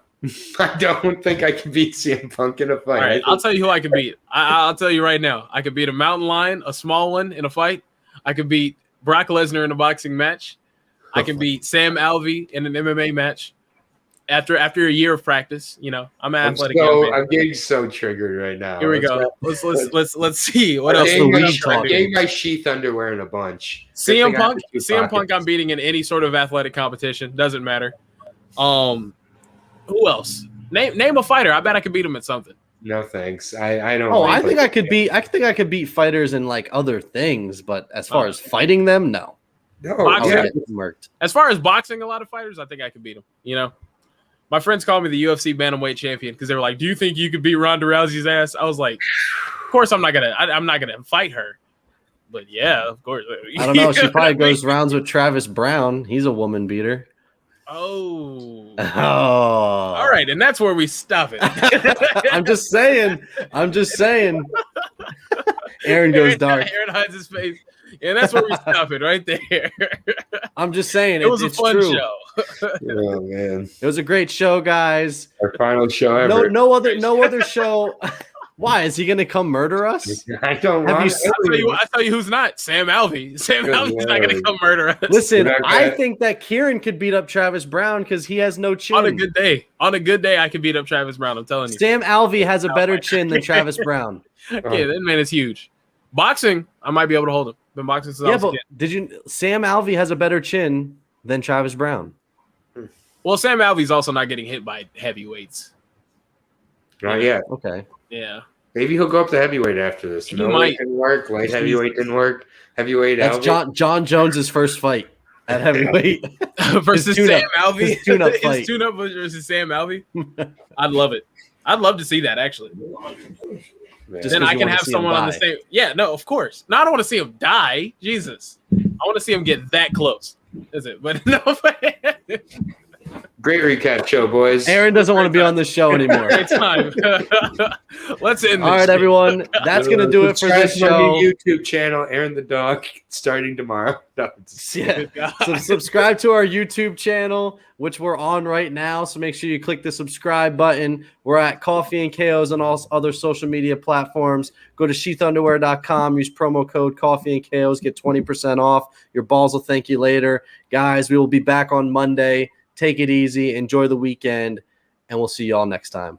I don't think I can beat CM Punk in a fight. All right, I'll tell you who I can beat. I'll tell you right now. I could beat a mountain lion, a small one, in a fight. I could beat Brock Lesnar in a boxing match. I can beat Sam Alvey in an MMA match. After a year of practice, I'm athletic. I'm getting so triggered right now. Here we go. Let's see what else. I'm getting my sheath underwear in a bunch. CM Punk, I'm beating in any sort of athletic competition. Doesn't matter. Who else? Name a fighter. I bet I could beat him at something. No thanks. I don't. Oh, I think I could beat fighters in like other things, but as far as fighting them, no. No. As far as boxing, a lot of fighters, I think I could beat them. My friends called me the UFC bantamweight champion because they were like, "Do you think you could beat Ronda Rousey's ass?" I was like, "Of course, I'm not gonna fight her." But yeah, of course. I don't know. She probably goes rounds with Travis Brown. He's a woman beater. Oh. All right, and that's where we stop it. I'm just saying. Aaron goes dark. Aaron hides his face. And that's where we stop it right there. I'm just saying. It was a fun show. Oh, man. It was a great show, guys. Our final show ever. No other show. Why? Is he going to come murder us? I don't want to. I tell you who's not. Sam Alvey. Sam Alvey's not going to come murder us. Listen, I think that Kieran could beat up Travis Brown because he has no chin. On a good day, I could beat up Travis Brown. I'm telling you. Sam Alvey has a better chin than Travis Brown. Yeah, that man is huge. Boxing, I might be able to hold him. Been boxing since I was a kid. Sam Alvey has a better chin than Travis Brown. Well, Sam Alvey's also not getting hit by heavyweights. Not yet. Okay. Yeah. Maybe he'll go up to heavyweight after this. He might. Didn't work. Light heavyweight didn't work. Heavyweight. That's John Jones's first fight at heavyweight versus Sam Alvey. His tune-up fight. His tune-up versus Sam Alvey. I'd love it. I'd love to see that actually. Then I can have someone on the same. Yeah, no, of course. No, I don't want to see him die. Jesus, I want to see him get that close. Is it? But no. Great recap show, boys. Aaron doesn't want to be on this show anymore. It's time. Let's end this. All right, everyone. That's going to do it for this show. YouTube channel, Aaron the Dog, starting tomorrow. Yeah. So subscribe to our YouTube channel, which we're on right now. So make sure you click the subscribe button. We're at Coffee and KOs on all other social media platforms. Go to sheathunderwear.com. Use promo code Coffee and KOs. Get 20% off. Your balls will thank you later. Guys, we will be back on Monday. Take it easy. Enjoy the weekend. And we'll see you all next time.